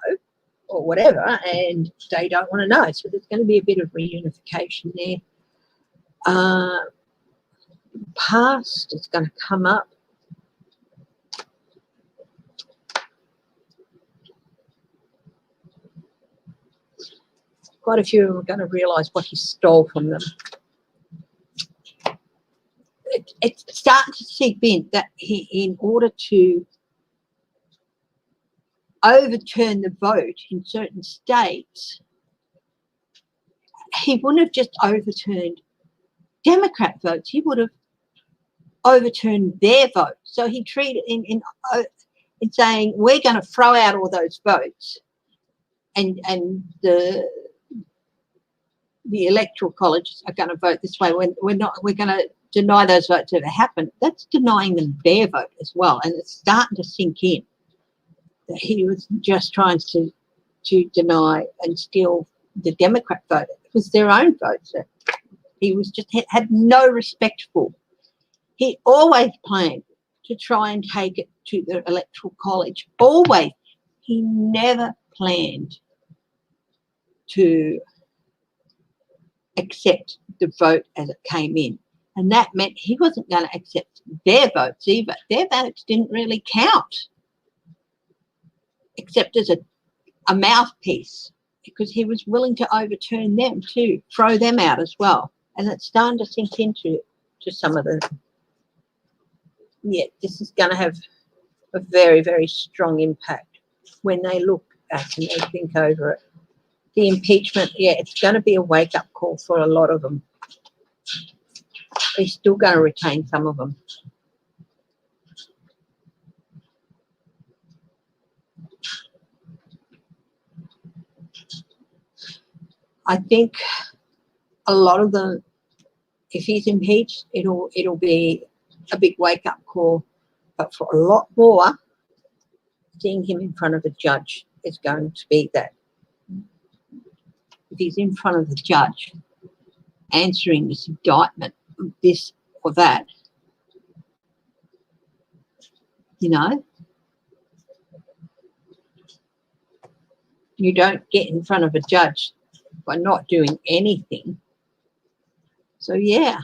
or whatever, and they don't want to know. So there's going to be a bit of reunification there. Past is going to come up. Quite a few of them are going to realise what he stole from them. It's starting to seep in that he, in order to overturn the vote in certain states, he wouldn't have just overturned Democrat votes, he would have overturned their vote. So he treated in saying, we're going to throw out all those votes, and the electoral colleges are going to vote this way. We're going to deny those votes ever happen. That's denying them their vote as well, and it's starting to sink in that he was just trying to deny and steal the Democrat vote. It was their own votes that he was just had no respect for. He always planned to try and take it to the electoral college. Always. He never planned to accept the vote as it came in. And that meant he wasn't going to accept their votes either. Their votes didn't really count, except as a mouthpiece, because he was willing to overturn them too, throw them out as well. And it's starting to sink into some of them. Yeah, this is going to have a very, very strong impact when they look back and they think over it. The impeachment, yeah, it's going to be a wake-up call for a lot of them. He's still going to retain some of them. I think a lot of them, if he's impeached, it'll be a big wake-up call. But for a lot more, seeing him in front of a judge is going to be that. If he's in front of the judge answering this indictment, this or that, you know, you don't get in front of a judge by not doing anything. So, yeah.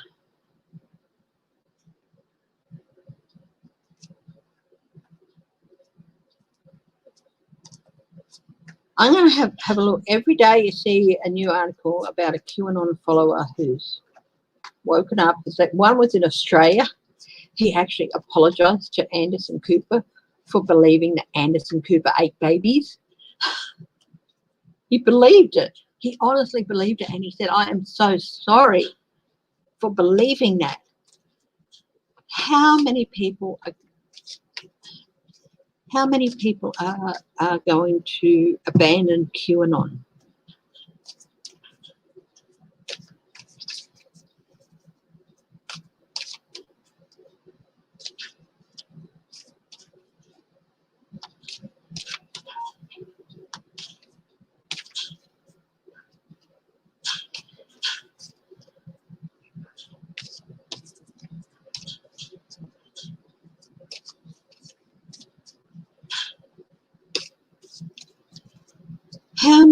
I'm going to have a look. Every day you see a new article about a QAnon follower who's woken up. It's like one was in Australia. He actually apologised to Anderson Cooper for believing that Anderson Cooper ate babies. He believed it. He honestly believed it. And he said, I am so sorry for believing that. How many people are going to abandon QAnon?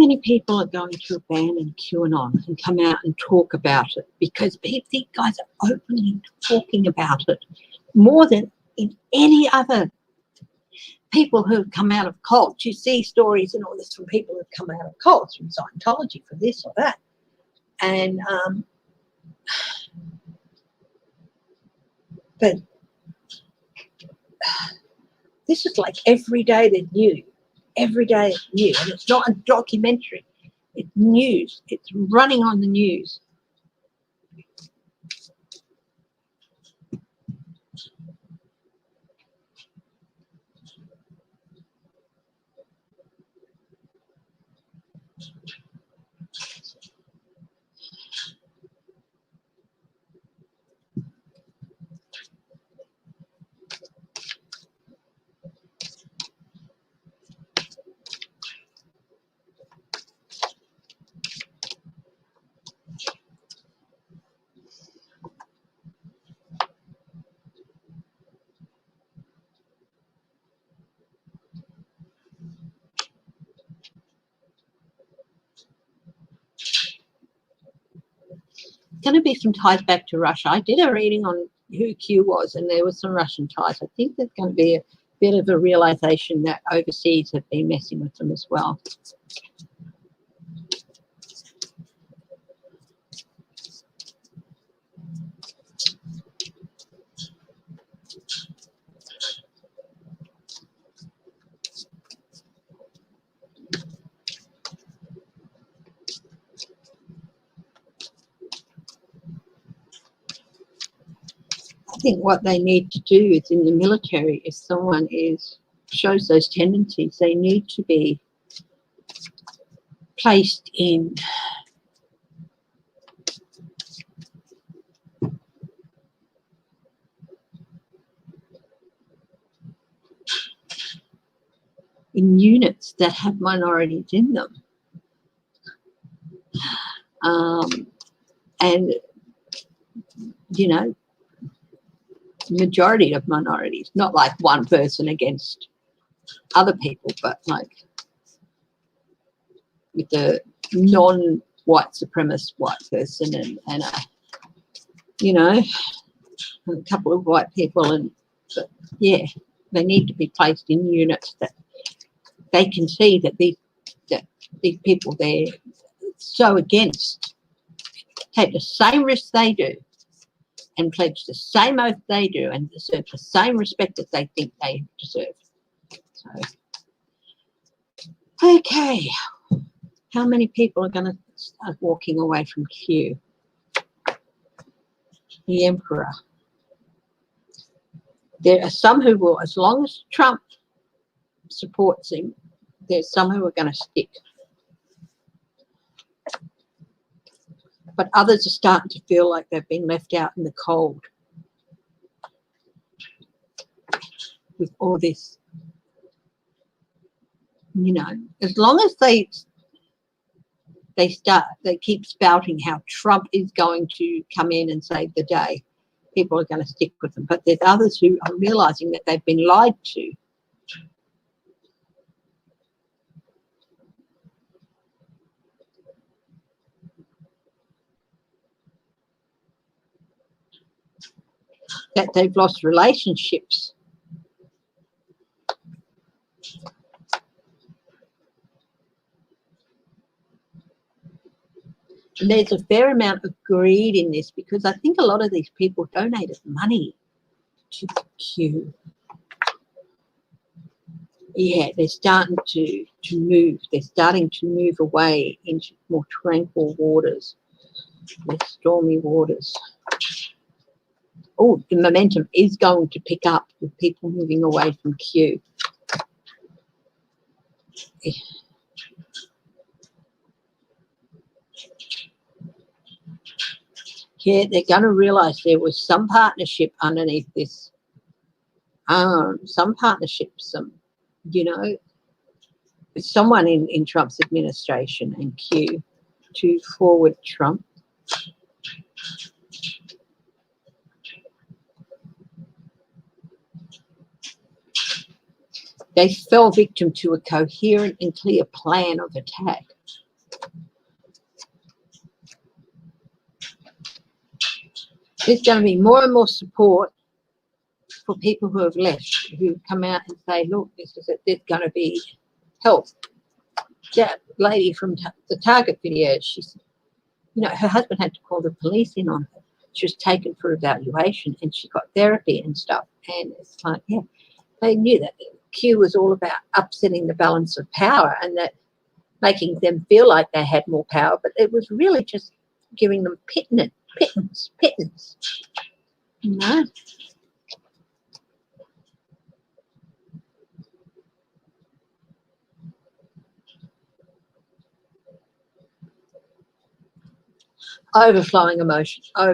many people are going to abandon QAnon and come out and talk about it? Because these guys are openly talking about it more than in any other people who have come out of cults. You see stories and all this from people who have come out of cults, from Scientology, for this or that. And but this is like every day they're new. Every day it's new. And it's not a documentary. It's news. It's running on the news. Going to be some ties back to Russia. I did a reading on who Q was, and there was some Russian ties. I think there's going to be a bit of a realization that overseas have been messing with them as well. I think what they need to do is in the military, if someone shows those tendencies, they need to be placed in units that have minorities in them. And, you know, majority of minorities, not like one person against other people, but like with the non-white supremacist white person and a, you know, a couple of white people. And but yeah, they need to be placed in units that they can see that these people they're so against take the same risks they do and pledge the same oath they do and deserve the same respect that they think they deserve. So, okay, how many people are going to start walking away from Q? The Emperor. There are some who will, as long as Trump supports him, there's some who are going to stick. But others are starting to feel like they've been left out in the cold with all this. You know, as long as they keep spouting how Trump is going to come in and save the day, people are going to stick with them. But there's others who are realizing that they've been lied to. That they've lost relationships. And there's a fair amount of greed in this because I think a lot of these people donated money to the Q. Yeah, they're starting to move. They're starting to move away into more tranquil waters, less stormy waters. Oh, the momentum is going to pick up with people moving away from Q. Yeah, they're going to realise there was some partnership underneath this. Some partnership, you know, with someone in Trump's administration and Q to forward Trump. They fell victim to a coherent and clear plan of attack. There's going to be more and more support for people who have left, who come out and say, look, there's going to be help. That lady from the Target video, she's, you know, her husband had to call the police in on her. She was taken for evaluation and she got therapy and stuff. And it's like, yeah, they knew that Q was all about upsetting the balance of power and that making them feel like they had more power, but it was really just giving them pittance. You know? Overflowing emotion. Oh,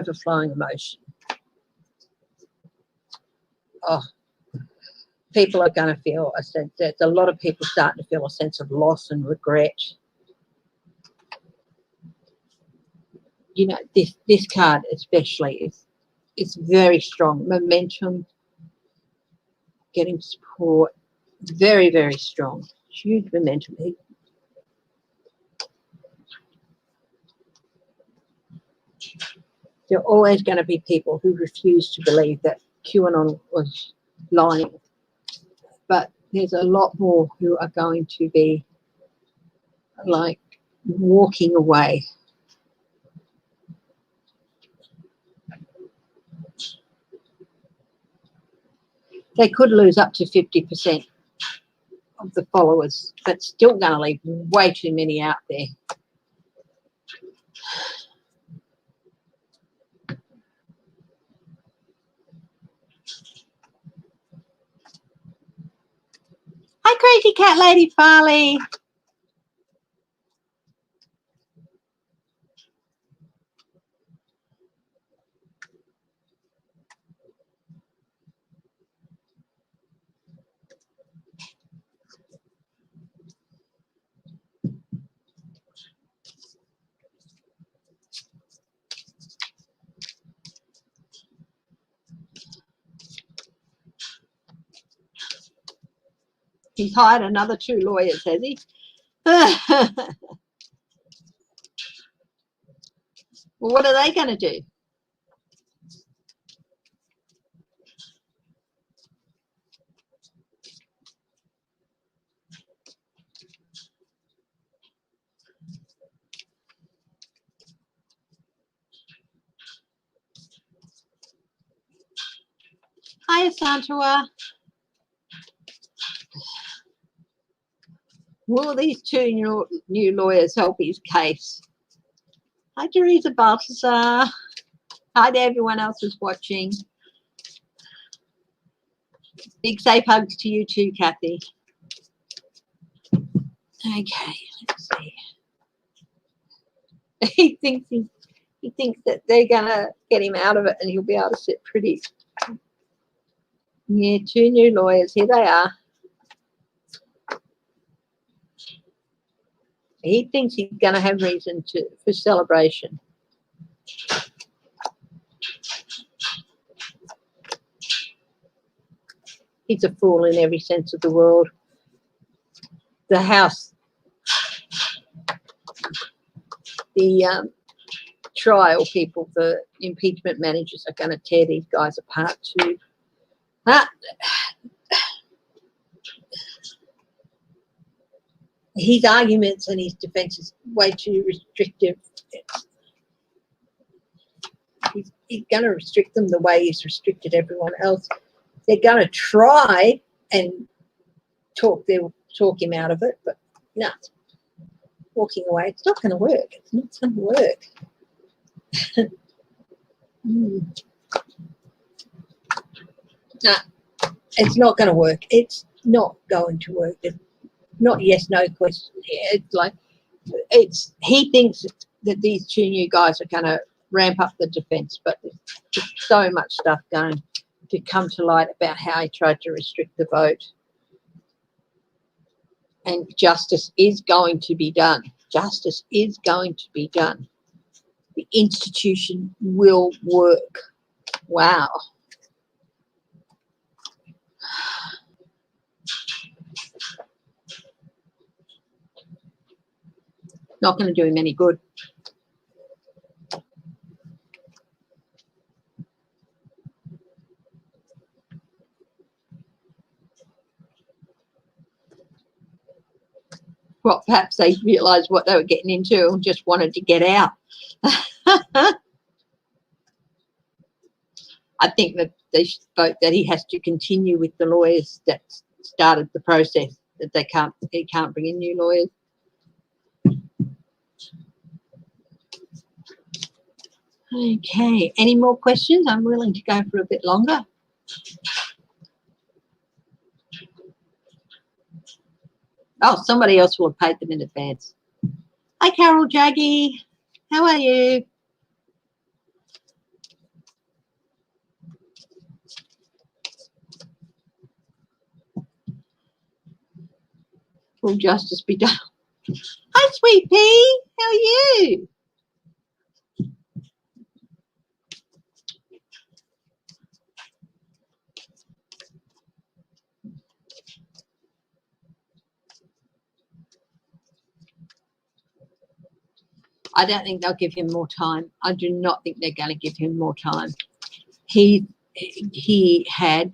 people are going to feel a sense, there's a lot of people starting to feel a sense of loss and regret. You know, this card especially is very strong. Momentum, getting support, very, very strong. Huge momentum. There are always going to be people who refuse to believe that QAnon was lying. But there's a lot more who are going to be like walking away. They could lose up to 50% of the followers, but still going to leave way too many out there. Hi, Crazy Cat Lady Farley. He's hired another 2 lawyers, has he? Well, what are they going to do? Hi, Santua. Will these 2 new lawyers help his case? Hi, Teresa Balthazar. Hi to everyone else who's watching. Big safe hugs to you too, Kathy. Okay, let's see. He thinks that they're gonna get him out of it and he'll be able to sit pretty. Yeah, 2 new lawyers. Here they are. He thinks he's gonna have reason for celebration. He's a fool in every sense of the word. The House, the trial people, the impeachment managers are going to tear these guys apart too. His arguments and his defence is way too restrictive. He's going to restrict them the way he's restricted everyone else. They're going to try and talk him out of it, but no, walking away. It's not going to work. It's not going to work. No, it's not going to work. It's not going to work. It's not yes, no question. It's like he thinks that these 2 new guys are going to ramp up the defence, but there's so much stuff going to come to light about how he tried to restrict the vote. And justice is going to be done. Justice is going to be done. The institution will work. Wow. not going to do him any good. Well, perhaps they realised what they were getting into and just wanted to get out. I think that they spoke that he has to continue with the lawyers that started the process, that he can't bring in new lawyers. Okay, any more questions? I'm willing to go for a bit longer. Oh, somebody else will have paid them in advance. Hi, Carol Jaggy. How are you? Will justice be done? Hi, Sweet Pea. How are you? I don't think they'll give him more time. I do not think they're going to give him more time. He had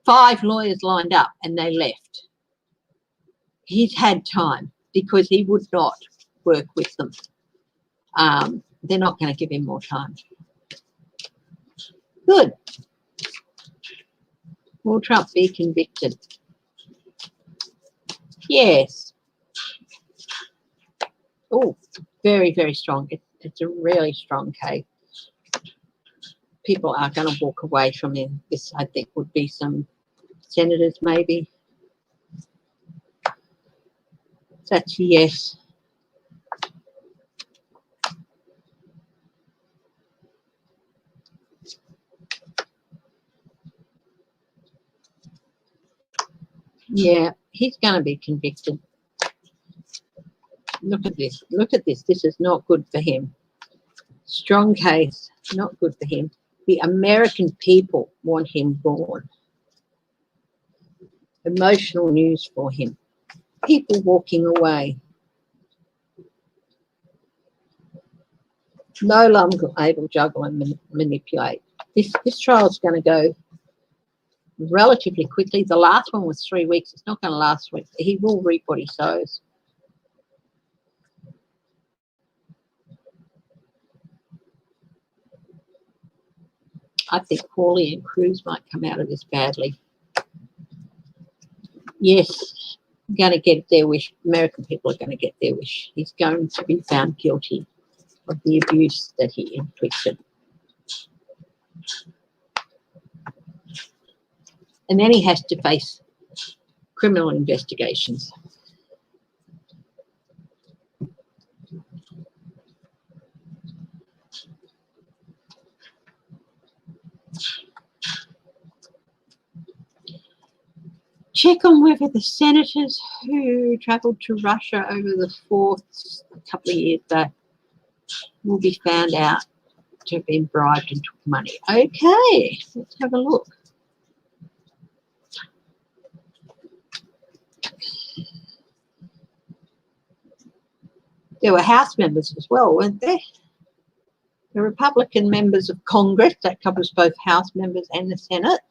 5 lawyers lined up and they left. He's had time because he would not work with them. They're not going to give him more time. Good. Will Trump be convicted? Yes. Oh, very, very strong. It's a really strong case. People are going to walk away from him. This, I think, would be some senators maybe. That's yes. Yeah, he's going to be convicted. Look at this. Look at this. This is not good for him. Strong case. Not good for him. The American people want him gone. Emotional news for him. People walking away. No longer able to juggle and manipulate. This trial is going to go relatively quickly. The last one was 3 weeks. It's not going to last week. He will reap what he sows. I think Hawley and Cruz might come out of this badly. Yes, going to get their wish. American people are going to get their wish. He's going to be found guilty of the abuse that he inflicted. And then he has to face criminal investigations. Check on whether the senators who travelled to Russia over the 4th a couple of years back will be found out to have been bribed and took money. Okay, let's have a look. There were House members as well, weren't there? The Republican members of Congress, that covers both House members and the Senate,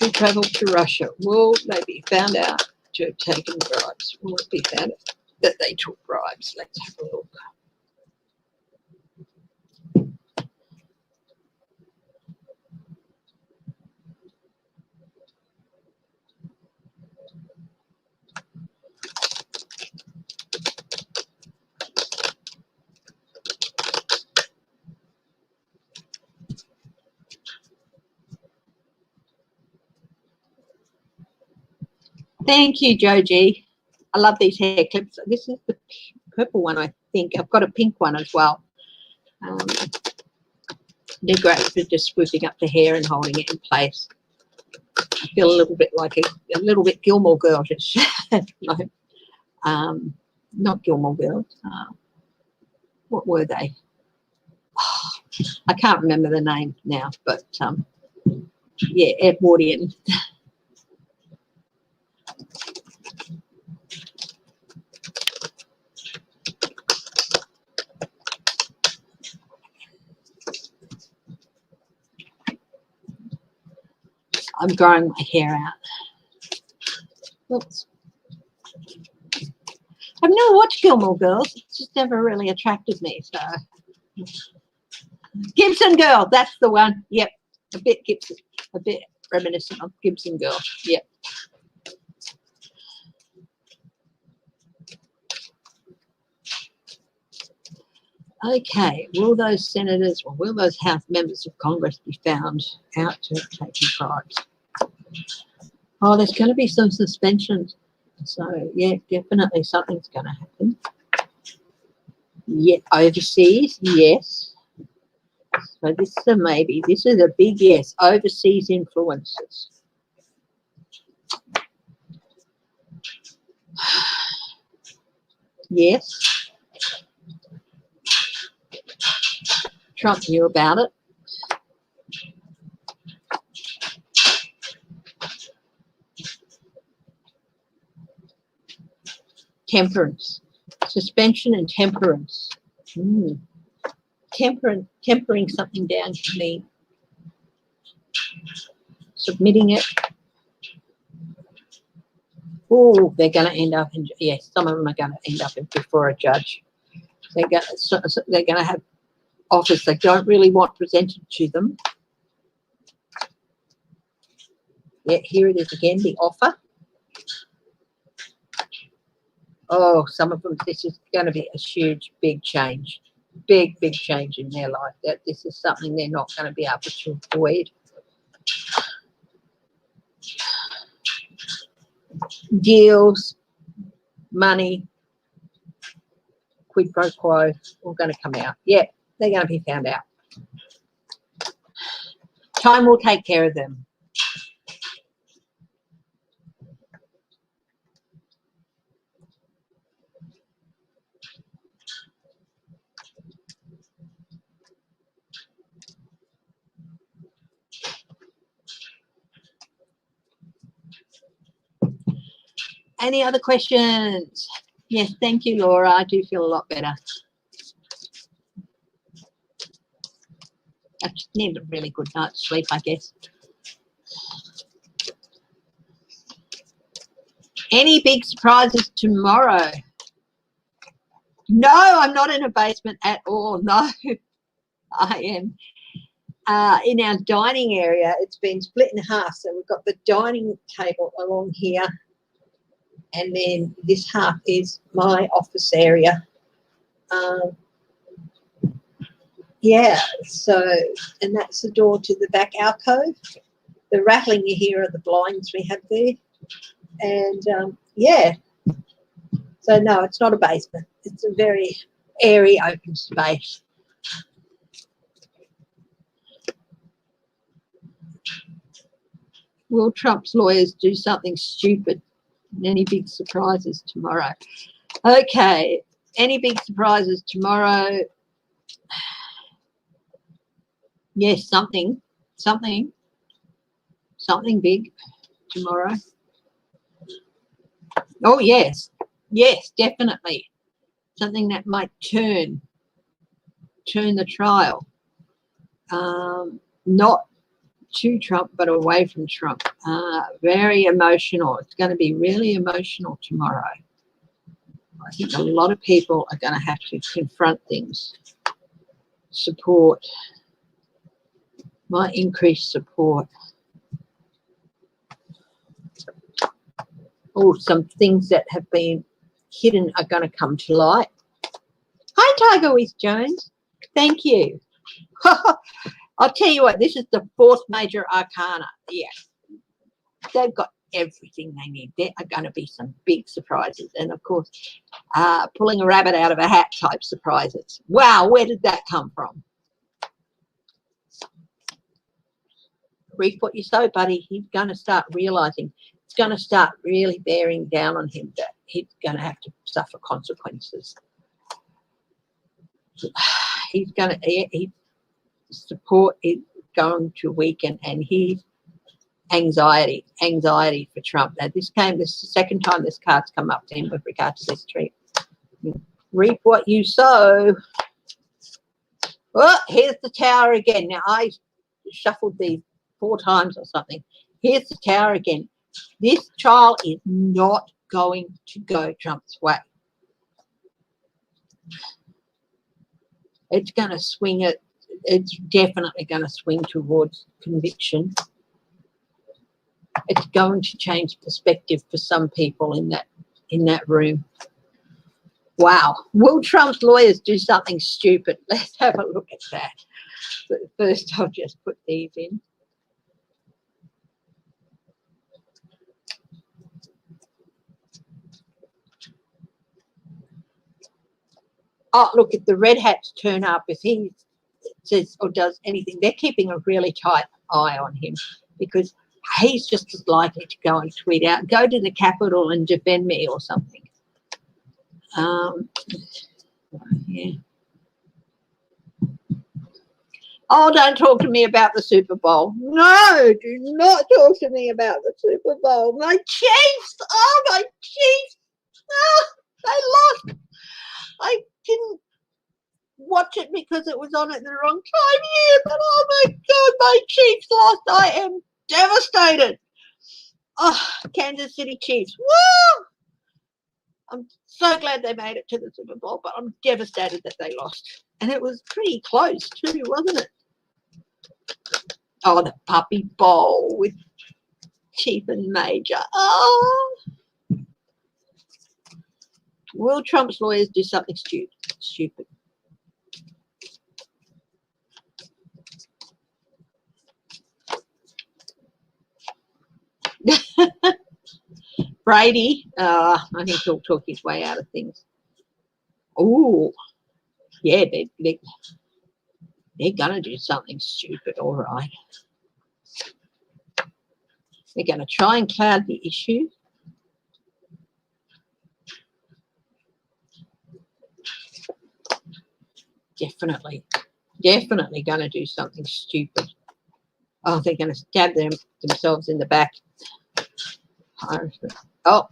who travelled to Russia. Will they be found out to have taken bribes? Will it be found out that they took bribes? Let's have a look. Thank you, Joji. I love these hair clips. This is the purple one, I think. I've got a pink one as well. They're great for just swooping up the hair and holding it in place. I feel a little bit like a little bit Gilmore Girls. Like, not Gilmore Girls. What were they? Oh, I can't remember the name now, but yeah, Edwardian. I'm growing my hair out. Oops. I've never watched Gilmore Girls. It's just never really attracted me. So, Gibson Girl, that's the one. Yep, a bit Gibson, a bit reminiscent of Gibson Girl. Yep. Okay, will those senators or will those House members of Congress be found out to have taken bribes? Oh, there's going to be some suspensions. So, yeah, definitely something's going to happen. Yeah, overseas, yes. So this is a maybe. This is a big yes. Overseas influences. Yes. Trump knew about it. Temperance. Suspension and temperance. Tempering something down can mean submitting it. Oh, they're going to end up in, yes, some of them are going to end up before a judge. They're going to have offers they don't really want presented to them. Yeah, here it is again, the offer. Oh, some of them, this is going to be a huge, big change. Big change in their life. That this is something they're not going to be able to avoid. Deals, money, quid pro quo, all going to come out. Yeah, they're going to be found out. Time will take care of them. Any other questions? Yes, thank you, Laura. I do feel a lot better. I just need a really good night's sleep, I guess. Any big surprises tomorrow? No, I'm not in a basement at all. No, I am in our dining area. It's been split in half. So we've got the dining table along here. And then this half is my office area. Yeah, so, and that's the door to the back alcove. The rattling you hear are the blinds we have there. And, yeah, so no, it's not a basement. It's a very airy open space. Will Trump's lawyers do something stupid? Any big surprises tomorrow? Okay, any big surprises tomorrow? Yes, something big tomorrow. Oh, yes, definitely. Something that might turn the trial. Not to Trump, but away from Trump. Very emotional. It's going to be really emotional tomorrow. I think a lot of people are going to have to confront things. Support. Might increase support. Oh, some things that have been hidden are going to come to light. Hi, Tiger Whiz Jones. Thank you. I'll tell you what, this is the fourth major arcana. Yeah, they've got everything they need. There are going to be some big surprises. And, of course, pulling a rabbit out of a hat type surprises. Wow, where did that come from? Reap what you sow, buddy. He's going to start realising. It's going to start really bearing down on him that he's going to have to suffer consequences. He's going to... support is going to weaken, and his anxiety for Trump. Now, this is the second time this card's come up to him with regard to this tree. Reap what you sow. Oh, here's the Tower again. Now, I shuffled these 4 times or something. Here's the tower again. This trial is not going to go Trump's way. It's going to swing it. It's definitely going to swing towards conviction. It's going to change perspective for some people in that room. Wow. Will Trump's lawyers do something stupid? Let's have a look at that. But first, I'll just put these in. Oh, look, if the red hats turn up, if he says or does anything, they're keeping a really tight eye on him because he's just as likely to go and tweet out, go to the Capitol and defend me or something. Yeah. Oh, don't talk to me about the Super Bowl. No, do not talk to me about the Super Bowl. My Chiefs. Oh, my Chiefs. Oh, they lost. I didn't watch it because it was on at the wrong time here, but oh my God, my Chiefs lost. I am devastated. Oh, Kansas City Chiefs. Woo! I'm so glad they made it to the Super Bowl, but I'm devastated that they lost. And it was pretty close too, wasn't it? Oh, the Puppy Bowl with Chief and Major. Oh. Will Trump's lawyers do something stupid? Brady, I think he'll talk his way out of things. Oh, yeah, they're going to do something stupid, all right. They're going to try and cloud the issue. Definitely going to do something stupid. Oh, they're going to stab themselves in the back. Oh,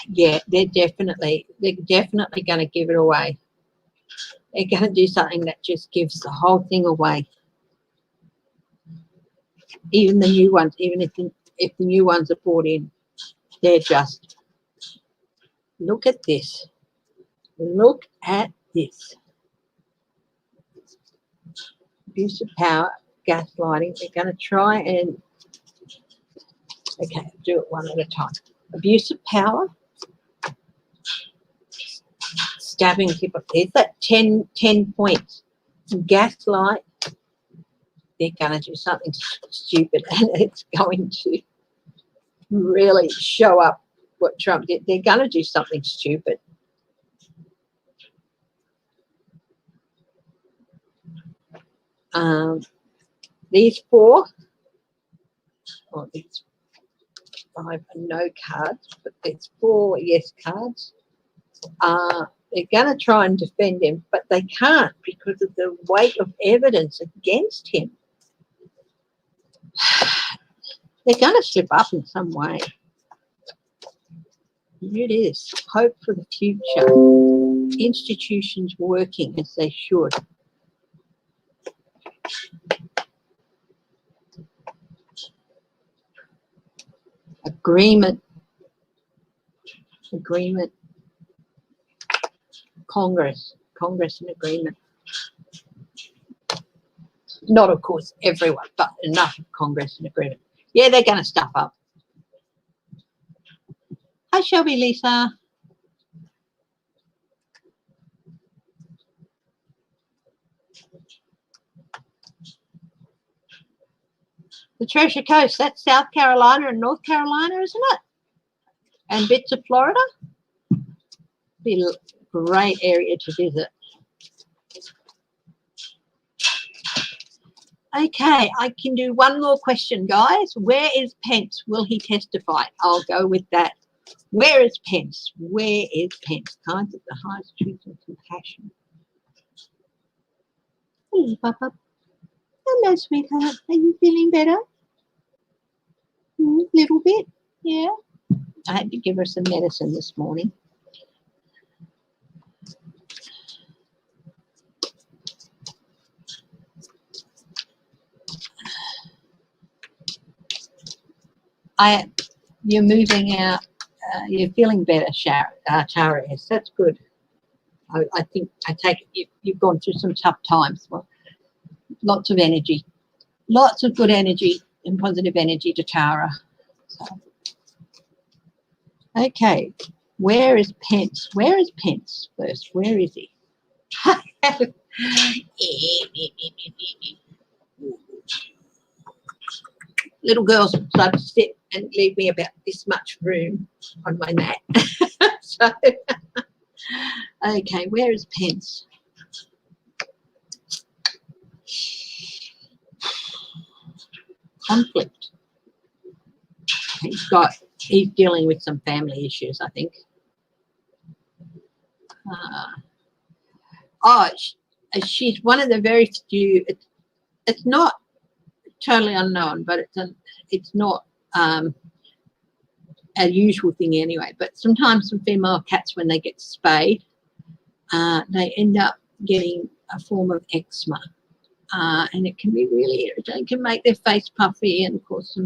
yeah, they're definitely going to give it away. They're going to do something that just gives the whole thing away. Even the new ones, even if the new ones are brought in, they're just, look at this. Look at this. Abuse of power, gaslighting. They're going to try and, okay, do it one at a time. Abuse of power, stabbing people. There's that 10 points. Gaslight, they're going to do something stupid and it's going to really show up what Trump did. They're going to do something stupid. These four, or these five are no cards, but there's four yes cards. They're going to try and defend him, but they can't because of the weight of evidence against him. They're going to slip up in some way. Here it is. Hope for the future. Institutions working as they should. Agreement. Congress and agreement. Not, of course, everyone, but enough of Congress and agreement. Yeah, they're going to stuff up. Hi, Shelby, Lisa. The Treasure Coast, that's South Carolina and North Carolina, isn't it? And bits of Florida. Be a great area to visit. Okay, I can do one more question, guys. Where is Pence? Will he testify? I'll go with that. Where is Pence? Where is Pence? Kinds of the highest truth and compassion. Hello, Papa. Hello, sweetheart. Are you feeling better? Little bit, yeah. I had to give her some medicine this morning. You're moving out. You're feeling better, Tara. Yes, that's good. I think I take it you've gone through some tough times. Well, lots of energy, lots of good energy and positive energy to Tara. So, okay, where is Pence? Where is Pence first? Where is he? Little girls love to sit and leave me about this much room on my mat. So, okay, where is Pence? Conflict. He's dealing with some family issues, I think. She's one of the very few. It's not totally unknown, but it's not a usual thing anyway. But sometimes some female cats, when they get spayed, they end up getting a form of eczema, and it can be really irritating. It can make their face puffy and cause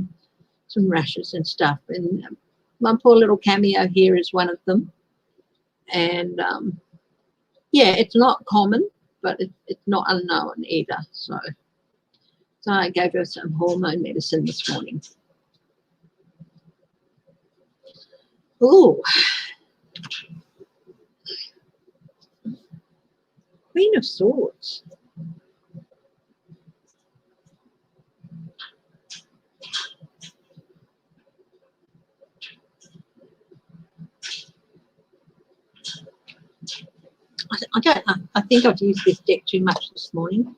some rashes and stuff. And my poor little Cameo here is one of them. And yeah, it's not common, but it's not unknown either. So I gave her some hormone medicine this morning. Oh, Queen of Swords. I think I've used this deck too much this morning.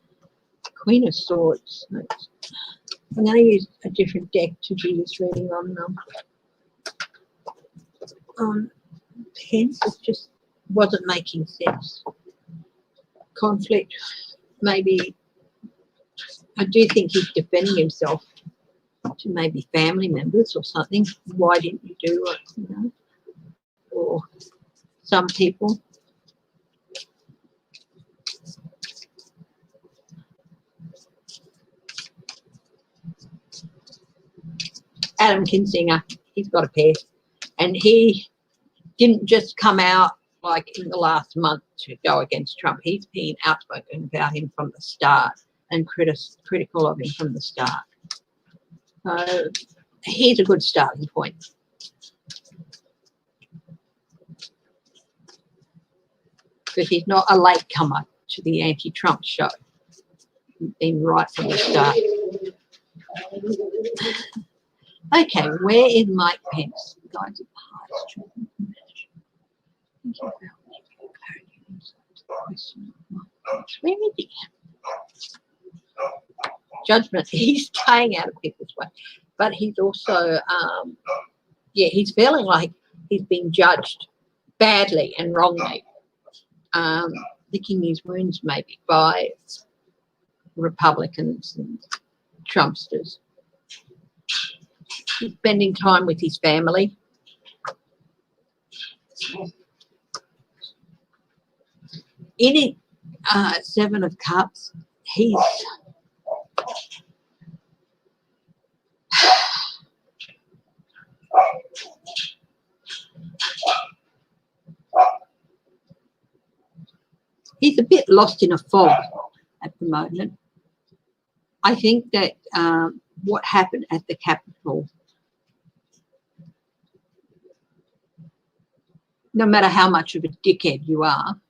Queen of Swords. I'm going to use a different deck to do this reading on Pence. It just wasn't making sense. Conflict, maybe. I do think he's defending himself to maybe family members or something. Why didn't you do it? You know, or some people. Adam Kinzinger, he's got a pair, and he didn't just come out like in the last month to go against Trump. He's been outspoken about him from the start and critical of him from the start. So he's a good starting point. Because he's not a latecomer to the anti-Trump show. He's been right from the start. Okay, where is Mike Pence? Guides of the highest truth and compassion. Where is he? Judgment. He's staying out of people's way. But he's also, he's feeling like he's being judged badly and wrongly. Licking his wounds maybe by Republicans and Trumpsters. He's spending time with his family. In it, Seven of Cups, he's a bit lost in a fog at the moment. I think that what happened at the Capitol, no matter how much of a dickhead you are,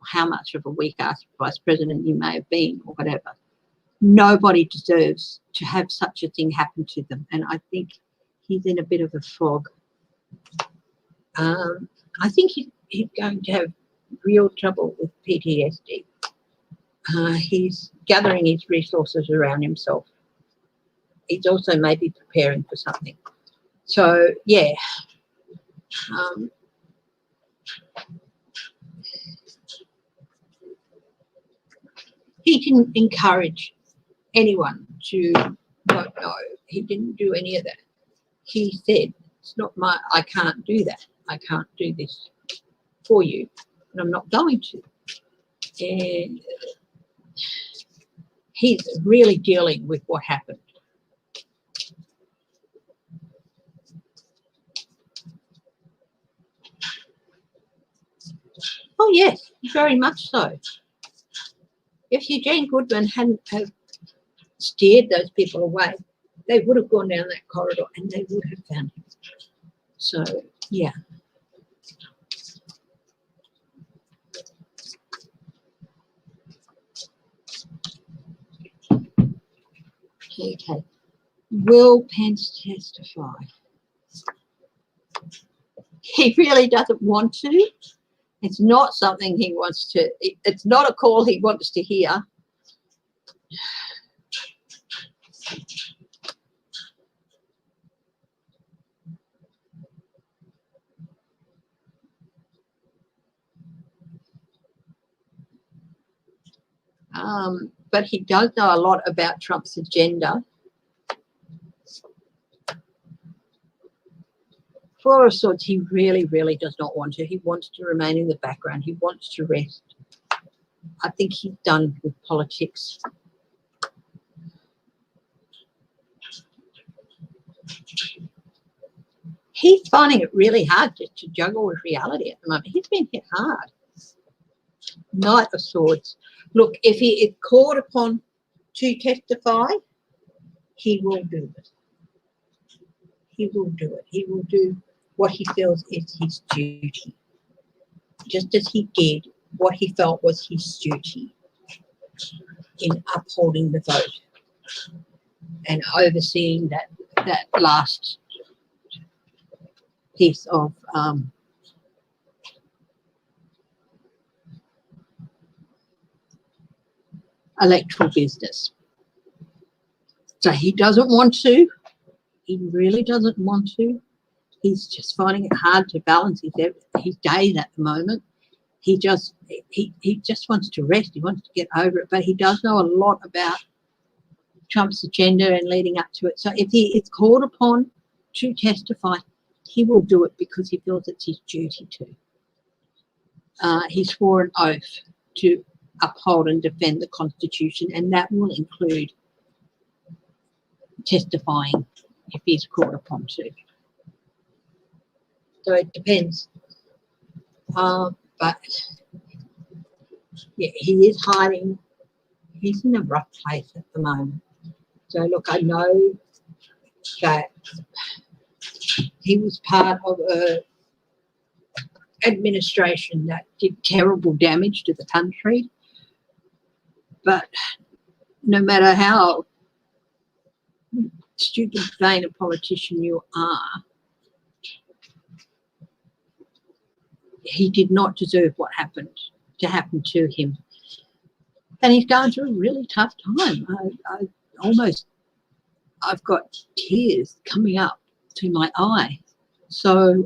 how much of a weak-ass vice president you may have been or whatever, nobody deserves to have such a thing happen to them. And I think he's in a bit of a fog. I think he's going to have real trouble with PTSD. He's gathering his resources around himself. He's also maybe preparing for something. So, yeah. He didn't encourage anyone to vote no. He didn't do any of that. He said, it's not I can't do that. I can't do this for you, and I'm not going to. And he's really dealing with what happened. Yes, very much so. If Eugene Goodman hadn't have steered those people away, they would have gone down that corridor and they would have found him. So, yeah. Okay. Will Pence testify? He really doesn't want to. It's not something he wants to, it's not a call he wants to hear. But he does know a lot about Trump's agenda. For all sorts, he really, really does not want to. He wants to remain in the background. He wants to rest. I think he's done with politics. He's finding it really hard to juggle with reality at the moment. He's been hit hard. Knight of Swords. Look, if he is called upon to testify, he will do it. He will do it. He will do what he feels is his duty, just as he did what he felt was his duty in upholding the vote and overseeing that last piece of electoral business. So he doesn't want to. He really doesn't want to. He's just finding it hard to balance his days at the moment. He just wants to rest. He wants to get over it. But he does know a lot about Trump's agenda and leading up to it. So if he is called upon to testify, he will do it because he feels it's his duty to. He swore an oath to uphold and defend the Constitution, and that will include testifying if he's called upon to. So it depends. But yeah, he is hiding. He's in a rough place at the moment. So look, I know that he was part of a administration that did terrible damage to the country. But no matter how stupid, vain a politician you are, he did not deserve what happened to happen to him. And he's going through a really tough time. I've got tears coming up to my eye. So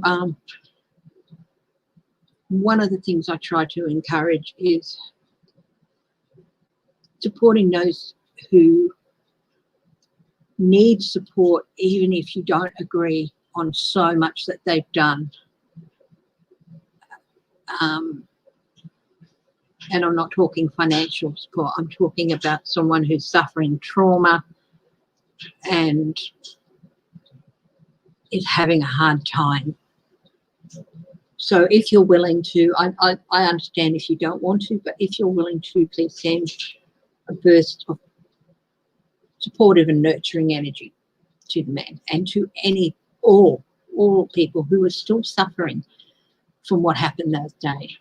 one of the things I try to encourage is supporting those who need support, even if you don't agree on so much that they've done. And I'm not talking financial support. I'm talking about someone who's suffering trauma and is having a hard time. So if you're willing to, I understand if you don't want to, but if you're willing to, please send a burst of supportive and nurturing energy to the man and to all people who are still suffering from what happened that day.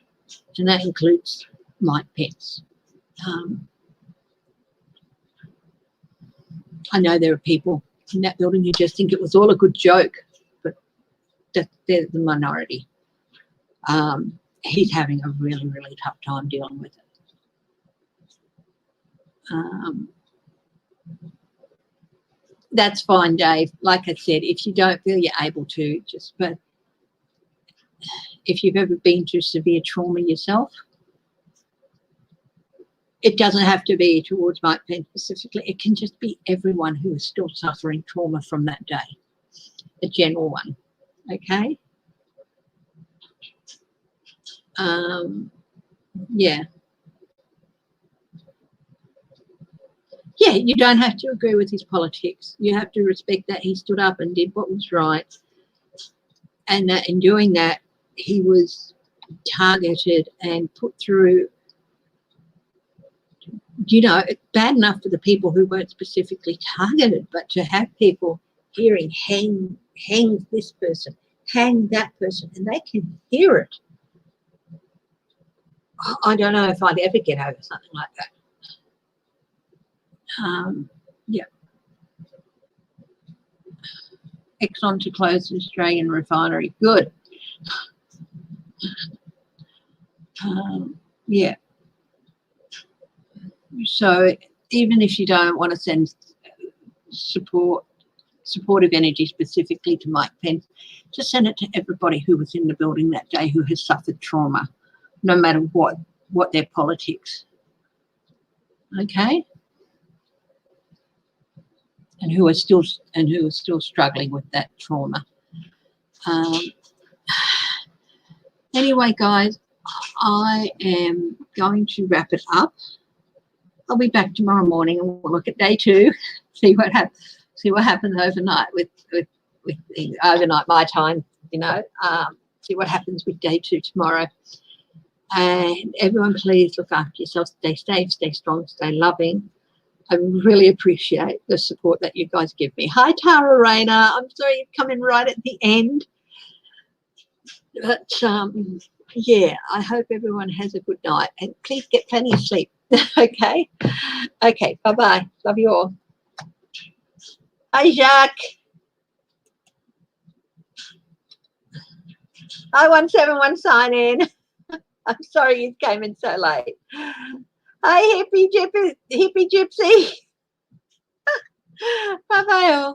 And that includes Mike Pence. I know there are people in that building who just think it was all a good joke, but they're the minority. He's having a really, really tough time dealing with it. That's fine, Dave. Like I said, if you don't feel you're able to, but if you've ever been through severe trauma yourself, it doesn't have to be towards Mike Pence specifically. It can just be everyone who is still suffering trauma from that day, a general one, okay? Yeah. Yeah, you don't have to agree with his politics. You have to respect that he stood up and did what was right, and that in doing that, he was targeted and put through, you know, it's bad enough for the people who weren't specifically targeted, but to have people hearing hang this person, hang that person, and they can hear it. I don't know if I'd ever get over something like that. Yeah. Exxon to close the Australian refinery. Good. Yeah. So even if you don't want to send supportive energy specifically to Mike Pence, just send it to everybody who was in the building that day who has suffered trauma, no matter what their politics. Okay? And who are still struggling with that trauma. Anyway, guys, I am going to wrap it up. I'll be back tomorrow morning and we'll look at day 2, see what happens overnight with overnight my time, you know, see what happens with day 2 tomorrow. And everyone, please look after yourselves, stay safe, stay strong, stay loving. I really appreciate the support that you guys give me. Hi, Tara Rayner. I'm sorry you've come in right at the end. But, yeah, I hope everyone has a good night. And please get plenty of sleep. Okay? Okay, bye-bye. Love you all. Hi, Jacques. Hi, 171 sign in. I'm sorry you came in so late. Hi, hippie gypsy. Bye-bye all.